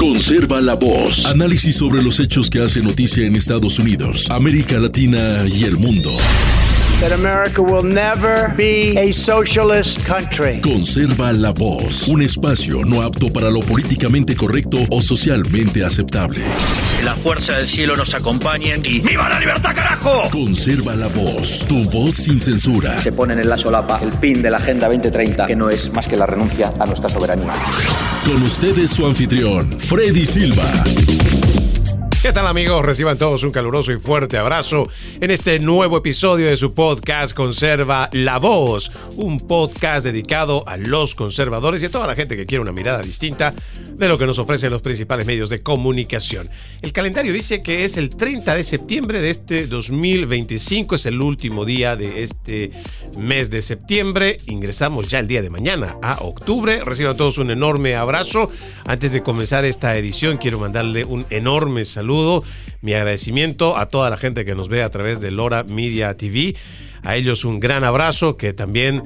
Conserva la voz. Análisis sobre los hechos que hacen noticia en Estados Unidos, América Latina y el mundo. That America will never be a socialist country. Conserva la voz. Un espacio no apto para lo políticamente correcto o socialmente aceptable. La fuerza del cielo nos acompañe y ¡viva la libertad, carajo! Conserva la voz. Tu voz sin censura. Se ponen en la solapa el pin de la Agenda 2030, que no es más que la renuncia a nuestra soberanía. Con ustedes su anfitrión, Freddy Silva. ¿Qué tal, amigos? Reciban todos un caluroso y fuerte abrazo en este nuevo episodio de su podcast Conserva la Voz, un podcast dedicado a los conservadores y a toda la gente que quiere una mirada distinta de lo que nos ofrecen los principales medios de comunicación. El calendario dice que es el 30 de septiembre de este 2025, es el último día de este mes de septiembre. Ingresamos ya el día de mañana a octubre. Reciban todos un enorme abrazo. Antes de comenzar esta edición, quiero mandarle un enorme saludo, mi agradecimiento a toda la gente que nos ve a través de Lora Media TV. A ellos un gran abrazo, que también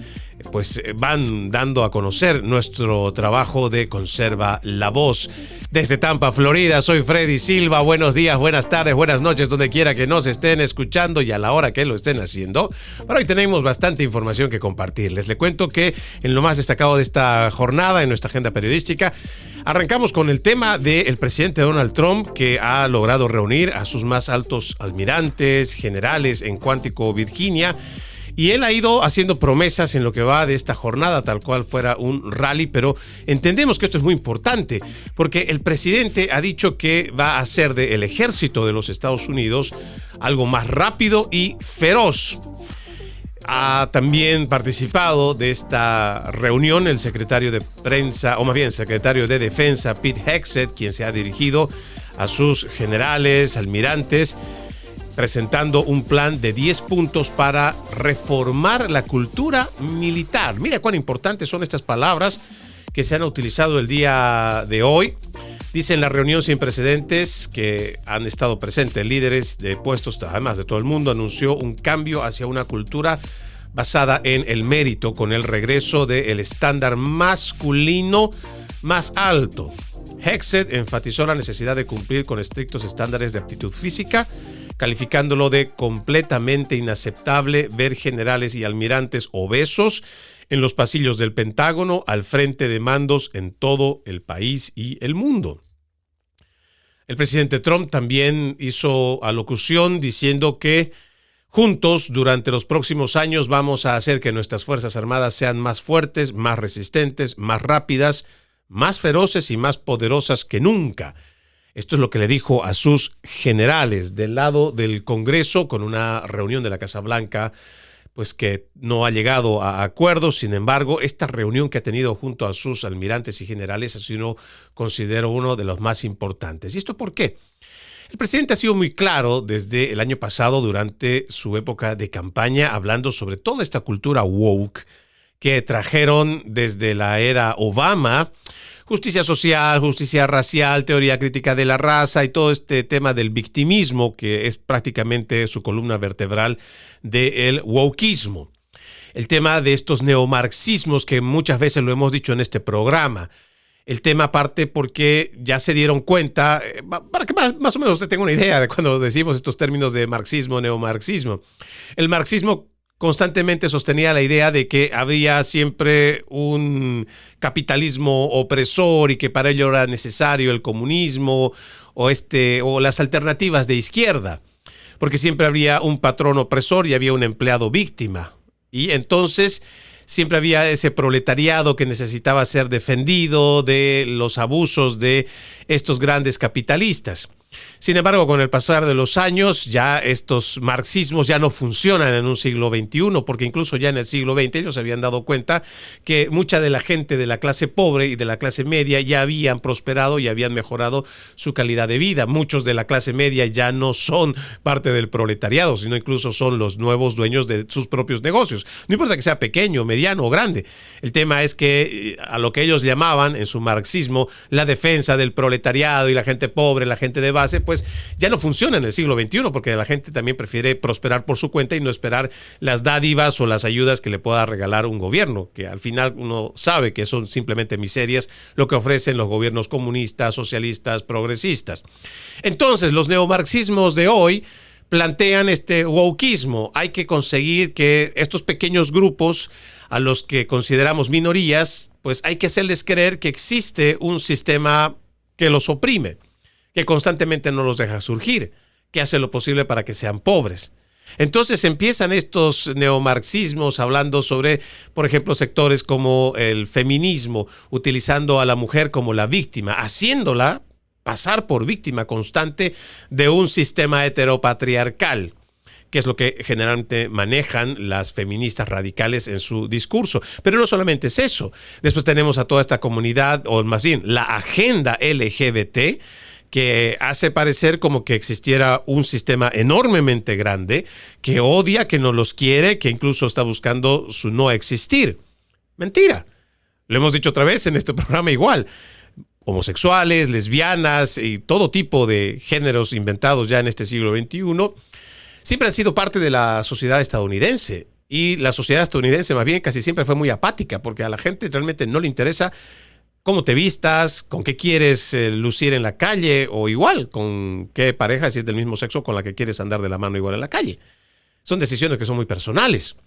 pues van dando a conocer nuestro trabajo de Conserva la Voz. Desde Tampa, Florida, soy Freddy Silva. Buenos días, buenas tardes, buenas noches, donde quiera que nos estén escuchando y a la hora que lo estén haciendo. Pero hoy tenemos bastante información que compartirles. Les cuento que en lo más destacado de esta jornada, en nuestra agenda periodística, arrancamos con el tema del presidente Donald Trump, que ha logrado reunir a sus más altos almirantes, generales en Quantico, Virginia. Y él ha ido haciendo promesas en lo que va de esta jornada, tal cual fuera un rally, pero entendemos que esto es muy importante, porque el presidente ha dicho que va a hacer del ejército de los Estados Unidos algo más rápido y feroz. Ha también participado de esta reunión el secretario de prensa, o más bien secretario de defensa, Pete Hegseth, quien se ha dirigido a sus generales, almirantes, presentando un plan de 10 puntos para reformar la cultura militar. Mira cuán importantes son estas palabras que se han utilizado el día de hoy. Dice en la reunión sin precedentes que han estado presentes líderes de puestos, además de todo el mundo, anunció un cambio hacia una cultura basada en el mérito, con el regreso del estándar masculino más alto. Hegseth enfatizó la necesidad de cumplir con estrictos estándares de aptitud física, calificándolo de completamente inaceptable ver generales y almirantes obesos en los pasillos del Pentágono al frente de mandos en todo el país y el mundo. El presidente Trump también hizo alocución diciendo que juntos durante los próximos años vamos a hacer que nuestras Fuerzas Armadas sean más fuertes, más resistentes, más rápidas, más feroces y más poderosas que nunca. Esto es lo que le dijo a sus generales del lado del Congreso, con una reunión de la Casa Blanca pues que no ha llegado a acuerdos. Sin embargo, esta reunión que ha tenido junto a sus almirantes y generales ha sido, considero, uno de los más importantes. ¿Y esto por qué? El presidente ha sido muy claro desde el año pasado, durante su época de campaña, hablando sobre toda esta cultura woke que trajeron desde la era Obama: justicia social, justicia racial, teoría crítica de la raza y todo este tema del victimismo, que es prácticamente su columna vertebral del wokeismo. El tema de estos neomarxismos, que muchas veces lo hemos dicho en este programa. El tema parte porque ya se dieron cuenta, para que más o menos usted tenga una idea de cuando decimos estos términos de marxismo, neomarxismo. El marxismo constantemente sostenía la idea de que había siempre un capitalismo opresor y que para ello era necesario el comunismo o las alternativas de izquierda, porque siempre había un patrón opresor y había un empleado víctima. Y entonces siempre había ese proletariado que necesitaba ser defendido de los abusos de estos grandes capitalistas. Sin embargo, con el pasar de los años, ya estos marxismos ya no funcionan en un siglo XXI, porque incluso ya en el siglo XX ellos se habían dado cuenta que mucha de la gente de la clase pobre y de la clase media ya habían prosperado y habían mejorado su calidad de vida. Muchos de la clase media ya no son parte del proletariado, sino incluso son los nuevos dueños de sus propios negocios. No importa que sea pequeño, mediano o grande. El tema es que a lo que ellos llamaban en su marxismo la defensa del proletariado y la gente pobre, la gente de base, pues ya no funciona en el siglo XXI, porque la gente también prefiere prosperar por su cuenta y no esperar las dádivas o las ayudas que le pueda regalar un gobierno, que al final uno sabe que son simplemente miserias lo que ofrecen los gobiernos comunistas, socialistas, progresistas. Entonces, los neomarxismos de hoy plantean este wokeismo. Hay que conseguir que estos pequeños grupos a los que consideramos minorías, pues hay que hacerles creer que existe un sistema que los oprime, que constantemente no los deja surgir, que hace lo posible para que sean pobres. Entonces empiezan estos neomarxismos hablando sobre, por ejemplo, sectores como el feminismo, utilizando a la mujer como la víctima, haciéndola pasar por víctima constante de un sistema heteropatriarcal, que es lo que generalmente manejan las feministas radicales en su discurso. Pero no solamente es eso. Después tenemos a toda esta comunidad, o más bien la agenda LGBT, que hace parecer como que existiera un sistema enormemente grande, que odia, que no los quiere, que incluso está buscando su no existir. Mentira. Lo hemos dicho otra vez en este programa igual. Homosexuales, lesbianas y todo tipo de géneros inventados ya en este siglo XXI siempre han sido parte de la sociedad estadounidense. Y la sociedad estadounidense más bien casi siempre fue muy apática, porque a la gente realmente no le interesa cómo te vistas, con qué quieres lucir en la calle, o igual con qué pareja, si es del mismo sexo, con la que quieres andar de la mano igual en la calle. Son decisiones que son muy personales.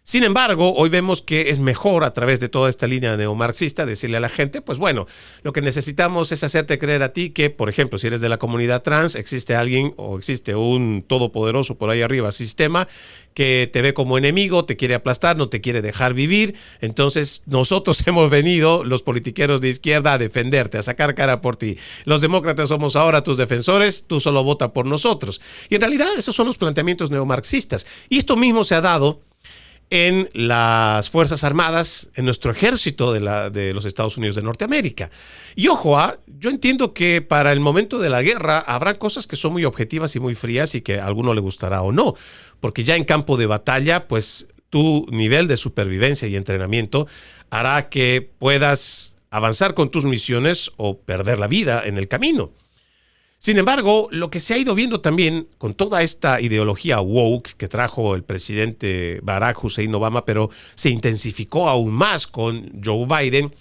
Sin embargo, hoy vemos que es mejor, a través de toda esta línea neomarxista, decirle a la gente, pues bueno, lo que necesitamos es hacerte creer a ti que, por ejemplo, si eres de la comunidad trans, existe alguien o existe un todopoderoso por ahí arriba, sistema, que te ve como enemigo, te quiere aplastar, no te quiere dejar vivir. Entonces, nosotros hemos venido, los politiqueros de izquierda, a defenderte, a sacar cara por ti. Los demócratas somos ahora tus defensores, tú solo vota por nosotros. Y en realidad, esos son los planteamientos neomarxistas. Y esto mismo se ha dado en las Fuerzas Armadas, en nuestro ejército de los Estados Unidos de Norteamérica. Y ojo, yo entiendo que para el momento de la guerra habrá cosas que son muy objetivas y muy frías y que a alguno le gustará o no, porque ya en campo de batalla, pues tu nivel de supervivencia y entrenamiento hará que puedas avanzar con tus misiones o perder la vida en el camino. Sin embargo, lo que se ha ido viendo también con toda esta ideología woke que trajo el presidente Barack Hussein Obama, pero se intensificó aún más con Joe Biden,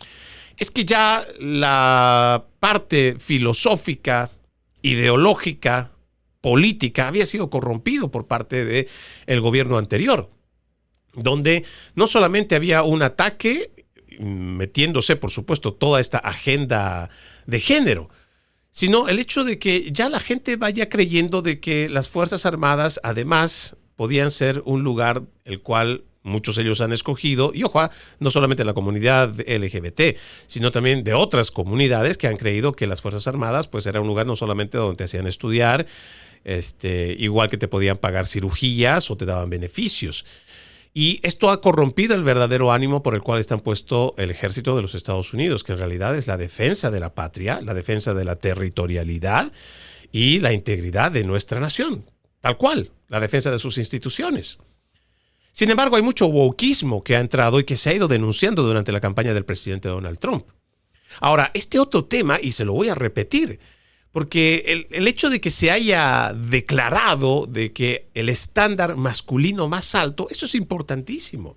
es que ya la parte filosófica, ideológica, política había sido corrompido por parte del gobierno anterior, donde no solamente había un ataque, metiéndose, por supuesto, toda esta agenda de género, sino el hecho de que ya la gente vaya creyendo de que las Fuerzas Armadas además podían ser un lugar el cual muchos de ellos han escogido, y ojo, no solamente la comunidad LGBT, sino también de otras comunidades que han creído que las Fuerzas Armadas pues era un lugar no solamente donde te hacían estudiar, igual que te podían pagar cirugías o te daban beneficios. Y esto ha corrompido el verdadero ánimo por el cual está puesto el ejército de los Estados Unidos, que en realidad es la defensa de la patria, la defensa de la territorialidad y la integridad de nuestra nación, tal cual, la defensa de sus instituciones. Sin embargo, hay mucho wokeismo que ha entrado y que se ha ido denunciando durante la campaña del presidente Donald Trump. Ahora, este otro tema, y se lo voy a repetir, porque el hecho de que se haya declarado de que el estándar masculino más alto, eso es importantísimo.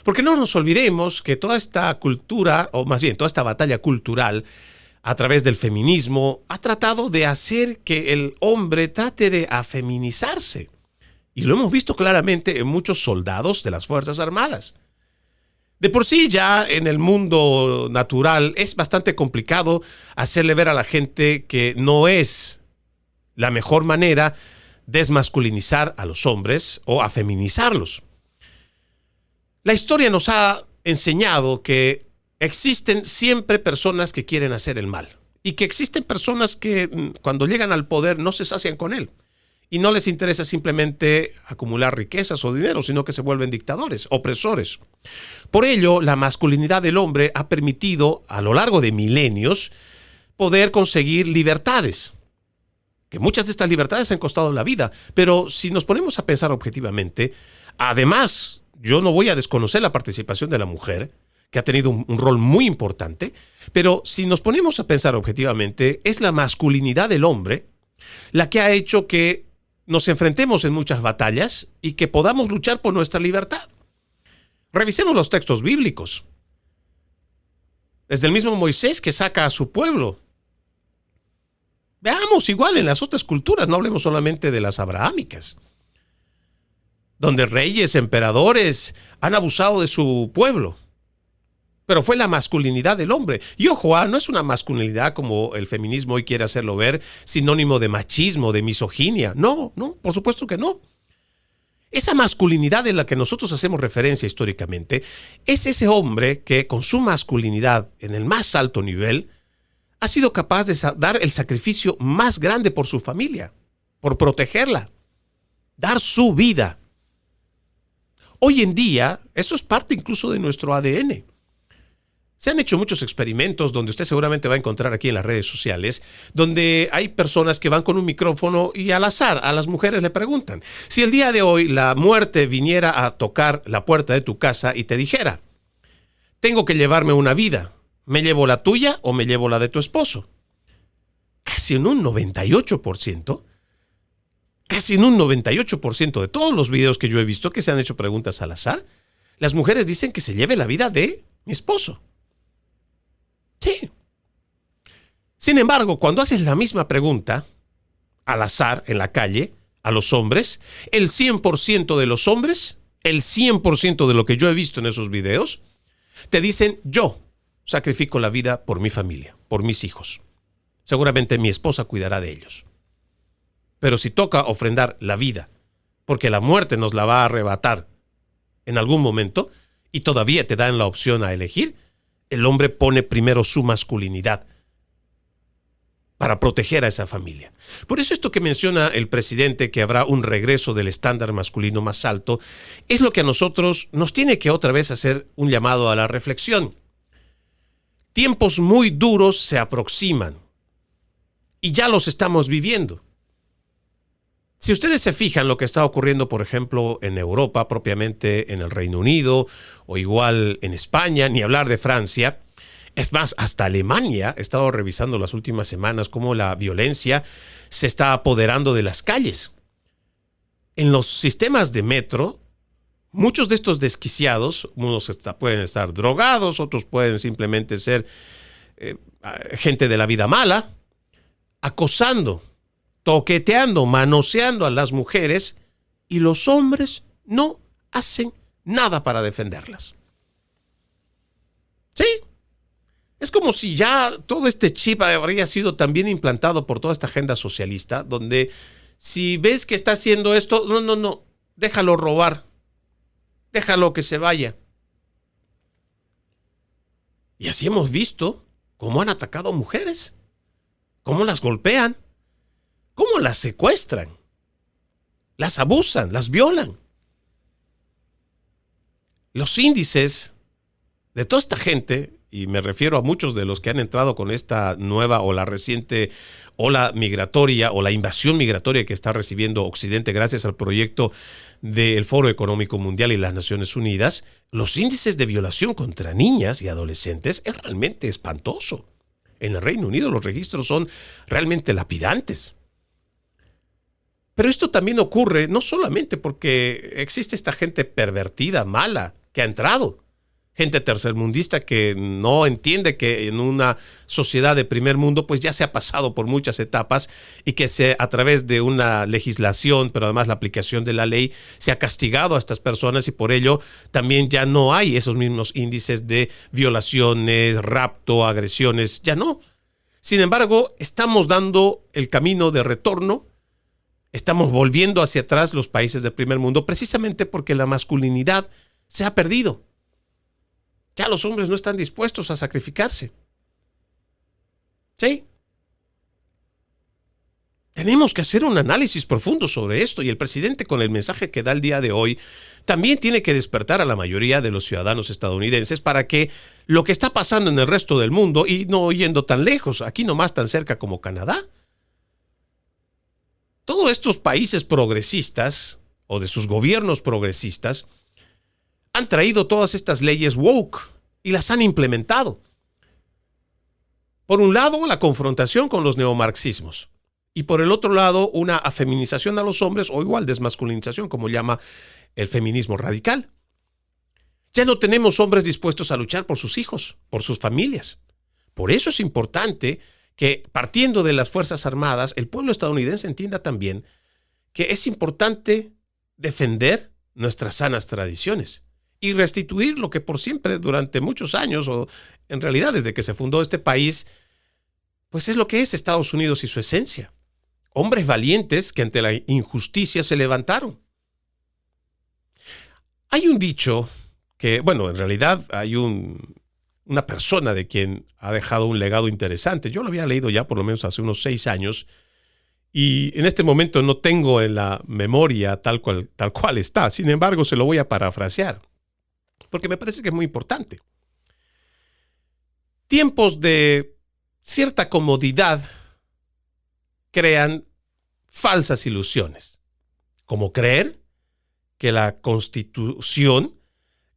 Porque no nos olvidemos que toda esta cultura, o más bien toda esta batalla cultural a través del feminismo, ha tratado de hacer que el hombre trate de afeminizarse. Y lo hemos visto claramente en muchos soldados de las Fuerzas Armadas. De por sí ya en el mundo natural es bastante complicado hacerle ver a la gente que no es la mejor manera desmasculinizar a los hombres o afeminizarlos. La historia nos ha enseñado que existen siempre personas que quieren hacer el mal y que existen personas que cuando llegan al poder no se sacian con él. Y no les interesa simplemente acumular riquezas o dinero, sino que se vuelven dictadores, opresores. Por ello, la masculinidad del hombre ha permitido, a lo largo de milenios, poder conseguir libertades. Que muchas de estas libertades han costado la vida. Pero si nos ponemos a pensar objetivamente, además, yo no voy a desconocer la participación de la mujer, que ha tenido un rol muy importante, pero si nos ponemos a pensar objetivamente, es la masculinidad del hombre la que ha hecho que nos enfrentemos en muchas batallas y que podamos luchar por nuestra libertad. Revisemos los textos bíblicos. Desde el mismo Moisés que saca a su pueblo. Veamos igual en las otras culturas, no hablemos solamente de las abrahámicas, donde reyes, emperadores han abusado de su pueblo. Pero fue la masculinidad del hombre. Y ojo, no es una masculinidad como el feminismo hoy quiere hacerlo ver, sinónimo de machismo, de misoginia. No, por supuesto que no. Esa masculinidad en la que nosotros hacemos referencia históricamente es ese hombre que con su masculinidad en el más alto nivel ha sido capaz de dar el sacrificio más grande por su familia, por protegerla, dar su vida. Hoy en día, eso es parte incluso de nuestro ADN. Se han hecho muchos experimentos donde usted seguramente va a encontrar aquí en las redes sociales, donde hay personas que van con un micrófono y al azar a las mujeres le preguntan, si el día de hoy la muerte viniera a tocar la puerta de tu casa y te dijera, tengo que llevarme una vida, ¿me llevo la tuya o me llevo la de tu esposo? Casi en un 98%, de todos los videos que yo he visto que se han hecho preguntas al azar, las mujeres dicen que se lleve la vida de mi esposo. Sí. Sin embargo, cuando haces la misma pregunta, al azar, en la calle, a los hombres, el 100% de los hombres, el 100% de lo que yo he visto en esos videos, te dicen, yo sacrifico la vida por mi familia, por mis hijos. Seguramente mi esposa cuidará de ellos. Pero si toca ofrendar la vida, porque la muerte nos la va a arrebatar en algún momento, y todavía te dan la opción a elegir, el hombre pone primero su masculinidad para proteger a esa familia. Por eso esto que menciona el presidente, que habrá un regreso del estándar masculino más alto, es lo que a nosotros nos tiene que otra vez hacer un llamado a la reflexión. Tiempos muy duros se aproximan y ya los estamos viviendo. Si ustedes se fijan lo que está ocurriendo, por ejemplo, en Europa, propiamente en el Reino Unido, o igual en España, ni hablar de Francia, es más, hasta Alemania, he estado revisando las últimas semanas cómo la violencia se está apoderando de las calles. En los sistemas de metro, muchos de estos desquiciados, unos pueden estar drogados, otros pueden simplemente ser gente de la vida mala, acosando, toqueteando, manoseando a las mujeres, y los hombres no hacen nada para defenderlas. Sí, es como si ya todo este chip habría sido también implantado por toda esta agenda socialista, donde si ves que está haciendo esto, no, déjalo robar, déjalo que se vaya. Y así hemos visto cómo han atacado a mujeres, cómo las golpean, cómo las secuestran, las abusan, las violan. Los índices de toda esta gente, y me refiero a muchos de los que han entrado con esta nueva o la reciente ola migratoria o la invasión migratoria que está recibiendo Occidente gracias al proyecto del Foro Económico Mundial y las Naciones Unidas, los índices de violación contra niñas y adolescentes es realmente espantoso. En el Reino Unido los registros son realmente lapidantes. Pero esto también ocurre no solamente porque existe esta gente pervertida, mala, que ha entrado. Gente tercermundista que no entiende que en una sociedad de primer mundo pues ya se ha pasado por muchas etapas y que a través de una legislación, pero además la aplicación de la ley, se ha castigado a estas personas y por ello también ya no hay esos mismos índices de violaciones, rapto, agresiones, ya no. Sin embargo, estamos dando el camino de retorno. Estamos volviendo hacia atrás los países del primer mundo precisamente porque la masculinidad se ha perdido. Ya los hombres no están dispuestos a sacrificarse. ¿Sí? Tenemos que hacer un análisis profundo sobre esto y el presidente con el mensaje que da el día de hoy también tiene que despertar a la mayoría de los ciudadanos estadounidenses para que lo que está pasando en el resto del mundo, y no yendo tan lejos, aquí nomás tan cerca como Canadá, todos estos países progresistas o de sus gobiernos progresistas han traído todas estas leyes woke y las han implementado. Por un lado, la confrontación con los neomarxismos. Y por el otro lado, una afeminización a los hombres o igual desmasculinización, como llama el feminismo radical. Ya no tenemos hombres dispuestos a luchar por sus hijos, por sus familias. Por eso es importante que, partiendo de las Fuerzas Armadas, el pueblo estadounidense entienda también que es importante defender nuestras sanas tradiciones y restituir lo que por siempre, durante muchos años, o en realidad desde que se fundó este país, pues es lo que es Estados Unidos y su esencia. Hombres valientes que ante la injusticia se levantaron. Hay un dicho que, bueno, en realidad hay una persona de quien ha dejado un legado interesante. Yo lo había leído ya por lo menos hace unos 6 años y en este momento no tengo en la memoria tal cual está. Sin embargo, se lo voy a parafrasear porque me parece que es muy importante. Tiempos de cierta comodidad crean falsas ilusiones, como creer que la Constitución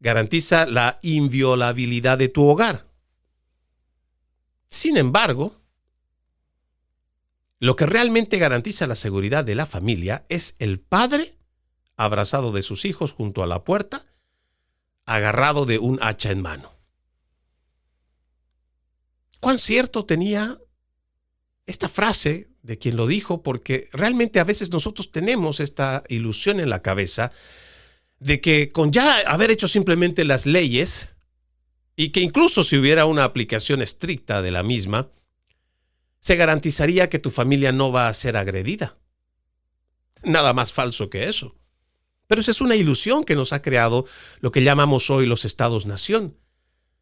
garantiza la inviolabilidad de tu hogar. Sin embargo, lo que realmente garantiza la seguridad de la familia es el padre abrazado de sus hijos junto a la puerta, agarrado de un hacha en mano. ¿Cuán cierto tenía esta frase de quien lo dijo? Porque realmente a veces nosotros tenemos esta ilusión en la cabeza de que con ya haber hecho simplemente las leyes y que incluso si hubiera una aplicación estricta de la misma, se garantizaría que tu familia no va a ser agredida. Nada más falso que eso. Pero esa es una ilusión que nos ha creado lo que llamamos hoy los estados-nación.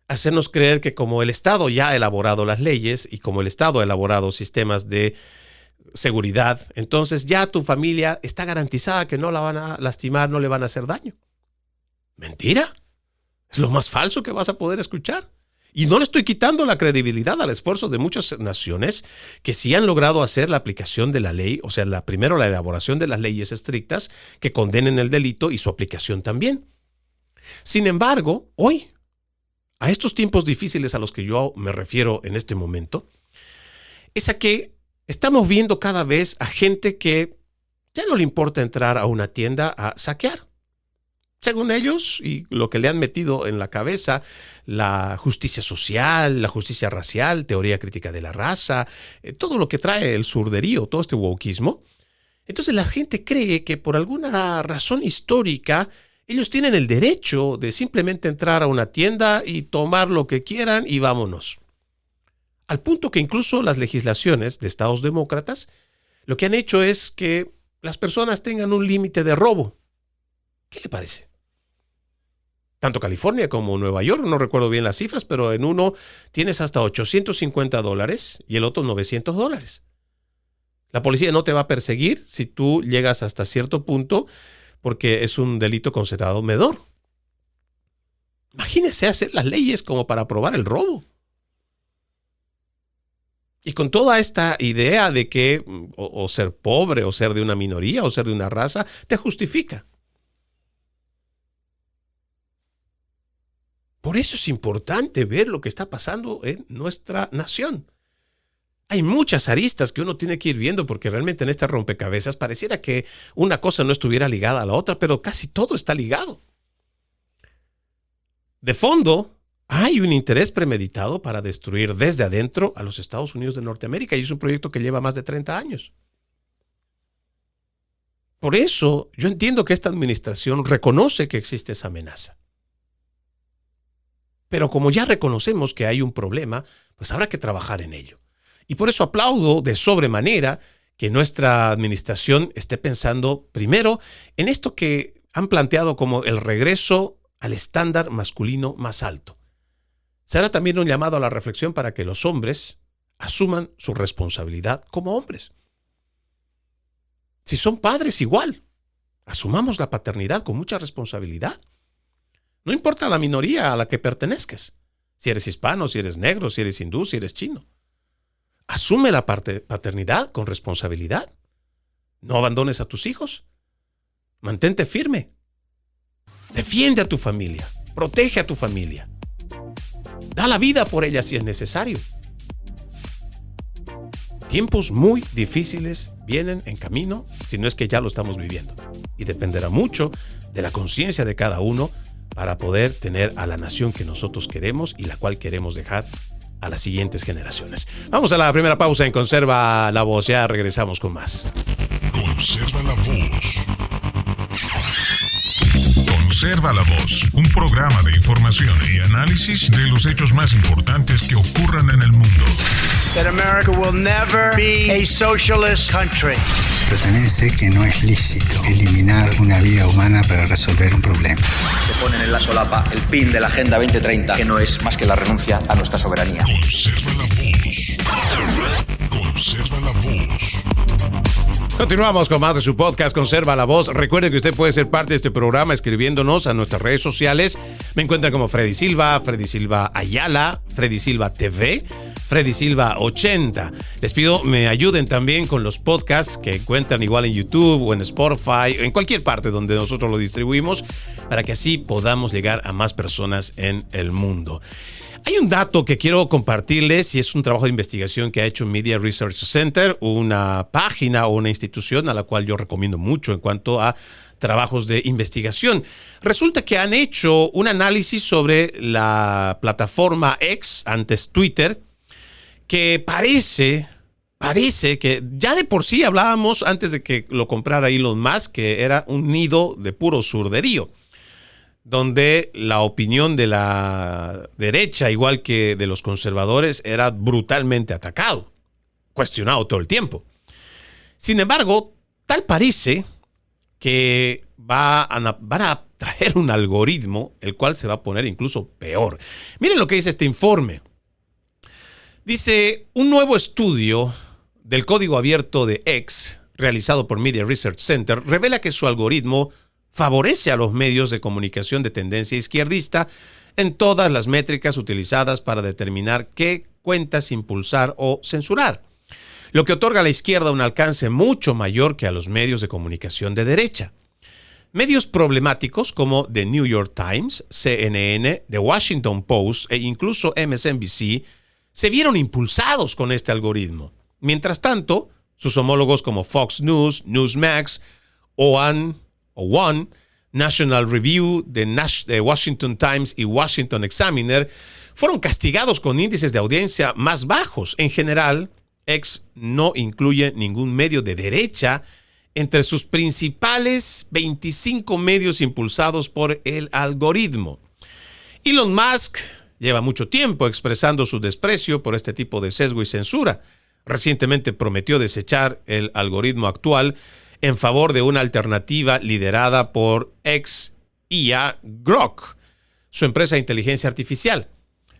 Hacernos creer que como el Estado ya ha elaborado las leyes y como el Estado ha elaborado sistemas de seguridad, entonces ya tu familia está garantizada que no la van a lastimar, no le van a hacer daño. Mentira. Es lo más falso que vas a poder escuchar. Y no le estoy quitando la credibilidad al esfuerzo de muchas naciones que sí han logrado hacer la aplicación de la ley, o sea, primero la elaboración de las leyes estrictas que condenen el delito y su aplicación también. Sin embargo, hoy, a estos tiempos difíciles a los que yo me refiero en este momento, es a que estamos viendo cada vez a gente que ya no le importa entrar a una tienda a saquear. Según ellos, y lo que le han metido en la cabeza, la justicia social, la justicia racial, teoría crítica de la raza, todo lo que trae el surderío, todo este wokismo. Entonces la gente cree que por alguna razón histórica ellos tienen el derecho de simplemente entrar a una tienda y tomar lo que quieran y vámonos. Al punto que incluso las legislaciones de estados demócratas lo que han hecho es que las personas tengan un límite de robo. ¿Qué le parece? Tanto California como Nueva York, no recuerdo bien las cifras, pero en uno tienes hasta $850 y el otro $900. La policía no te va a perseguir si tú llegas hasta cierto punto porque es un delito considerado menor. Imagínese hacer las leyes como para probar el robo. Y con toda esta idea de que o ser pobre, o ser de una minoría, o ser de una raza, te justifica. Por eso es importante ver lo que está pasando en nuestra nación. Hay muchas aristas que uno tiene que ir viendo porque realmente en este rompecabezas pareciera que una cosa no estuviera ligada a la otra, pero casi todo está ligado. De fondo, hay un interés premeditado para destruir desde adentro a los Estados Unidos de Norteamérica y es un proyecto que lleva más de 30 años. Por eso, yo entiendo que esta administración reconoce que existe esa amenaza. Pero como ya reconocemos que hay un problema, pues habrá que trabajar en ello. Y por eso aplaudo de sobremanera que nuestra administración esté pensando primero en esto que han planteado como el regreso al estándar masculino más alto. Será también un llamado a la reflexión para que los hombres asuman su responsabilidad como hombres. Si son padres, igual. Asumamos la paternidad con mucha responsabilidad. No importa la minoría a la que pertenezcas. Si eres hispano, si eres negro, si eres hindú, si eres chino. Asume la paternidad con responsabilidad. No abandones a tus hijos. Mantente firme. Defiende a tu familia. Protege a tu familia. da la vida por ella si es necesario. Tiempos muy difíciles vienen en camino, si no es que ya lo estamos viviendo. Y dependerá mucho de la conciencia de cada uno para poder tener a la nación que nosotros queremos y la cual queremos dejar a las siguientes generaciones. Vamos a la primera pausa en Conserva la Voz. Ya regresamos con más. Conserva la Voz. Conserva la Voz, un programa de información y análisis de los hechos más importantes que ocurran en el mundo. That America will never be a socialist country. Pero también sé que no es lícito eliminar una vida humana para resolver un problema. Se ponen en la solapa el PIN de la Agenda 2030, que no es más que la renuncia a nuestra soberanía. Conserva la Voz. Conserva la Voz. Continuamos con más de su podcast Conserva la Voz. Recuerde que usted puede ser parte de este programa escribiéndonos a nuestras redes sociales. Me encuentran como Freddy Silva Ayala, Freddy Silva TV, Freddy Silva 80. Les pido me ayuden también con los podcasts que encuentran igual en YouTube o en Spotify, o en cualquier parte donde nosotros lo distribuimos, para que así podamos llegar a más personas en el mundo. Hay un dato que quiero compartirles y es un trabajo de investigación que ha hecho Media Research Center, una página o una institución a la cual yo recomiendo mucho en cuanto a trabajos de investigación. Resulta que han hecho un análisis sobre la plataforma X, antes Twitter, que parece que ya de por sí hablábamos antes de que lo comprara Elon Musk, que era un nido de puro surderío, donde la opinión de la derecha, igual que de los conservadores, era brutalmente atacado, cuestionado todo el tiempo. Sin embargo, tal parece que van a traer un algoritmo, el cual se va a poner incluso peor. Miren lo que dice este informe. Dice, un nuevo estudio del código abierto de X, realizado por Media Research Center, revela que su algoritmo favorece a los medios de comunicación de tendencia izquierdista en todas las métricas utilizadas para determinar qué cuentas impulsar o censurar, lo que otorga a la izquierda un alcance mucho mayor que a los medios de comunicación de derecha. Medios problemáticos como The New York Times, CNN, The Washington Post e incluso MSNBC se vieron impulsados con este algoritmo. Mientras tanto, sus homólogos como Fox News, Newsmax, One, National Review, The Washington Times y Washington Examiner fueron castigados con índices de audiencia más bajos. En general, X no incluye ningún medio de derecha entre sus principales 25 medios impulsados por el algoritmo. Elon Musk lleva mucho tiempo expresando su desprecio por este tipo de sesgo y censura. Recientemente prometió desechar el algoritmo actual en favor de una alternativa liderada por XIA Grok, su empresa de inteligencia artificial.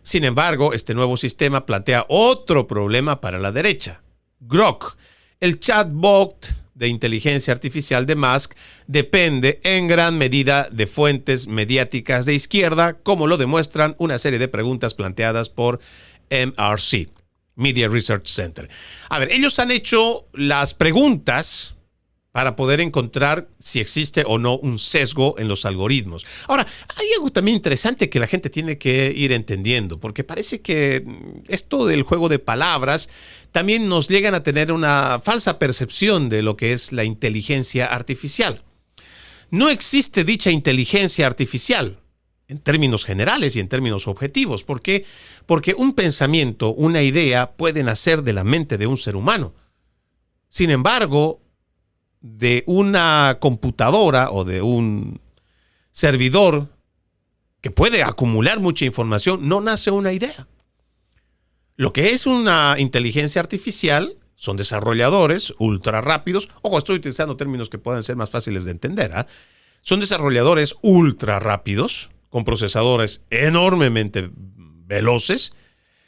Sin embargo, este nuevo sistema plantea otro problema para la derecha. Grok, el chatbot de inteligencia artificial de Musk, depende en gran medida de fuentes mediáticas de izquierda, como lo demuestran una serie de preguntas planteadas por MRC, Media Research Center. A ver, ellos han hecho las preguntas para poder encontrar si existe o no un sesgo en los algoritmos. Ahora, hay algo también interesante que la gente tiene que ir entendiendo, porque parece que esto del juego de palabras también nos llegan a tener una falsa percepción de lo que es la inteligencia artificial. No existe dicha inteligencia artificial en términos generales y en términos objetivos. ¿Por qué? Porque un pensamiento, una idea, puede nacer de la mente de un ser humano. Sin embargo, de una computadora o de un servidor que puede acumular mucha información, no nace una idea. Lo que es una inteligencia artificial son desarrolladores ultra rápidos. Ojo, estoy utilizando términos que pueden ser más fáciles de entender, ¿eh? Son desarrolladores ultra rápidos con procesadores enormemente veloces,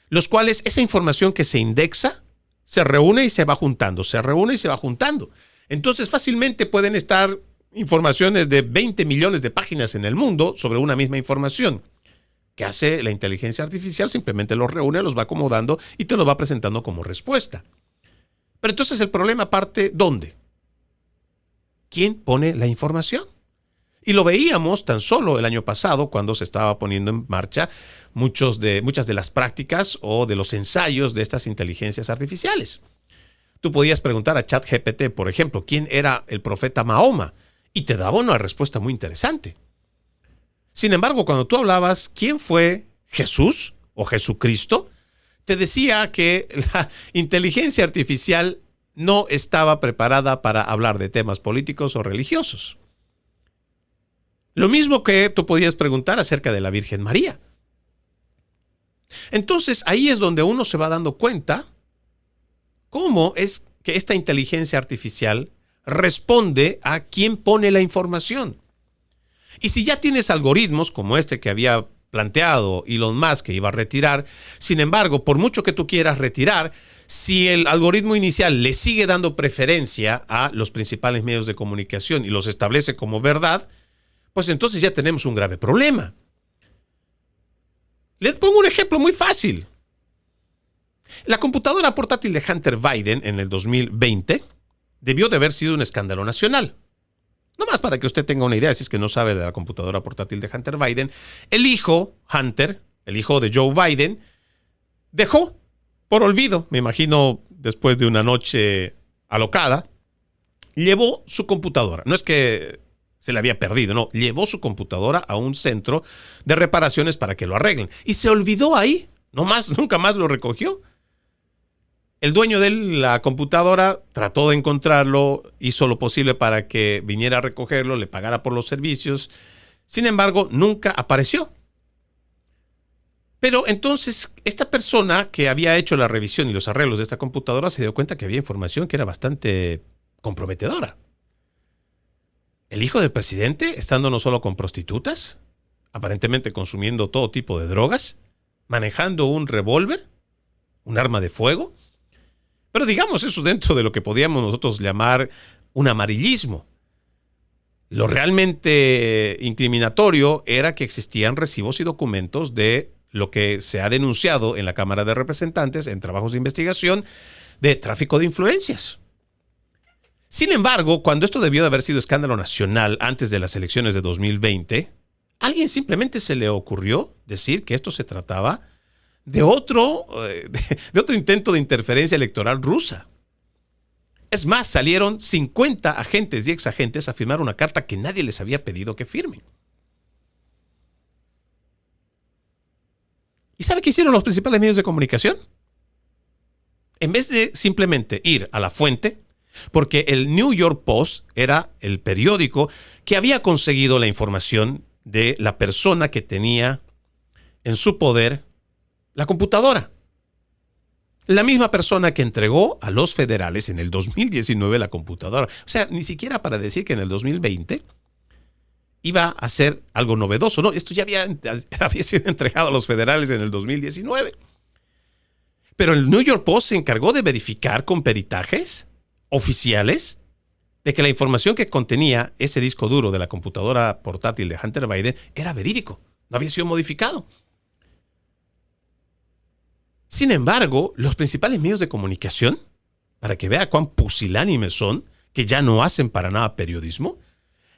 los cuales esa información que se indexa se reúne y se va juntando, se reúne y se va juntando. Entonces fácilmente pueden estar informaciones de 20 millones de páginas en el mundo sobre una misma información. ¿Qué hace la inteligencia artificial? Simplemente los reúne, los va acomodando y te los va presentando como respuesta. Pero entonces el problema parte ¿dónde? ¿Quién pone la información? Y lo veíamos tan solo el año pasado cuando se estaba poniendo en marcha muchas de las prácticas o de los ensayos de estas inteligencias artificiales. Tú podías preguntar a ChatGPT, por ejemplo, quién era el profeta Mahoma, y te daba una respuesta muy interesante. Sin embargo, cuando tú hablabas quién fue Jesús o Jesucristo, te decía que la inteligencia artificial no estaba preparada para hablar de temas políticos o religiosos. Lo mismo que tú podías preguntar acerca de la Virgen María. Entonces, ahí es donde uno se va dando cuenta cómo es que esta inteligencia artificial responde a quien pone la información. Y si ya tienes algoritmos como este que había planteado Elon Musk que iba a retirar, sin embargo, por mucho que tú quieras retirar, si el algoritmo inicial le sigue dando preferencia a los principales medios de comunicación y los establece como verdad, pues entonces ya tenemos un grave problema. Les pongo un ejemplo muy fácil. La computadora portátil de Hunter Biden en el 2020 debió de haber sido un escándalo nacional. No más para que usted tenga una idea, si es que no sabe de la computadora portátil de Hunter Biden, el hijo, Hunter, el hijo de Joe Biden, dejó por olvido, me imagino después de una noche alocada, llevó su computadora. No es que se le había perdido, no, llevó su computadora a un centro de reparaciones para que lo arreglen. Y se olvidó ahí, nunca más lo recogió. El dueño de la computadora trató de encontrarlo, hizo lo posible para que viniera a recogerlo, le pagara por los servicios. Sin embargo, nunca apareció. Pero entonces, esta persona que había hecho la revisión y los arreglos de esta computadora se dio cuenta que había información que era bastante comprometedora. El hijo del presidente, estando no solo con prostitutas, aparentemente consumiendo todo tipo de drogas, manejando un revólver, un arma de fuego. Pero digamos eso dentro de lo que podíamos nosotros llamar un amarillismo. Lo realmente incriminatorio era que existían recibos y documentos de lo que se ha denunciado en la Cámara de Representantes en trabajos de investigación de tráfico de influencias. Sin embargo, cuando esto debió de haber sido escándalo nacional antes de las elecciones de 2020, a alguien simplemente se le ocurrió decir que esto se trataba de otro intento de interferencia electoral rusa. Es más, salieron 50 agentes y exagentes a firmar una carta que nadie les había pedido que firmen. ¿Y sabe qué hicieron los principales medios de comunicación? En vez de simplemente ir a la fuente, porque el New York Post era el periódico que había conseguido la información de la persona que tenía en su poder la computadora. La misma persona que entregó a los federales en el 2019 la computadora. O sea, ni siquiera para decir que en el 2020 iba a ser algo novedoso. No, esto ya había sido entregado a los federales en el 2019. Pero el New York Post se encargó de verificar con peritajes oficiales de que la información que contenía ese disco duro de la computadora portátil de Hunter Biden era verídico, no había sido modificado. Sin embargo, los principales medios de comunicación, para que vea cuán pusilánimes son, que ya no hacen para nada periodismo,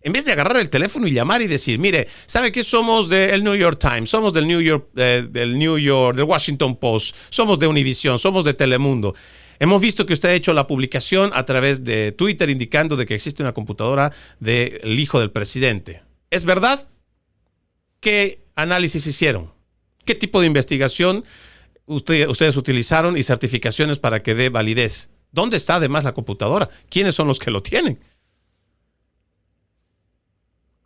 en vez de agarrar el teléfono y llamar y decir, mire, ¿sabe qué? Somos del New York Times, somos del Washington Post, somos de Univision, somos de Telemundo. Hemos visto que usted ha hecho la publicación a través de Twitter indicando de que existe una computadora del hijo del presidente. ¿Es verdad? ¿Qué análisis hicieron? ¿Qué tipo de investigación ustedes utilizaron y certificaciones para que dé validez? ¿Dónde está además la computadora? ¿Quiénes son los que lo tienen?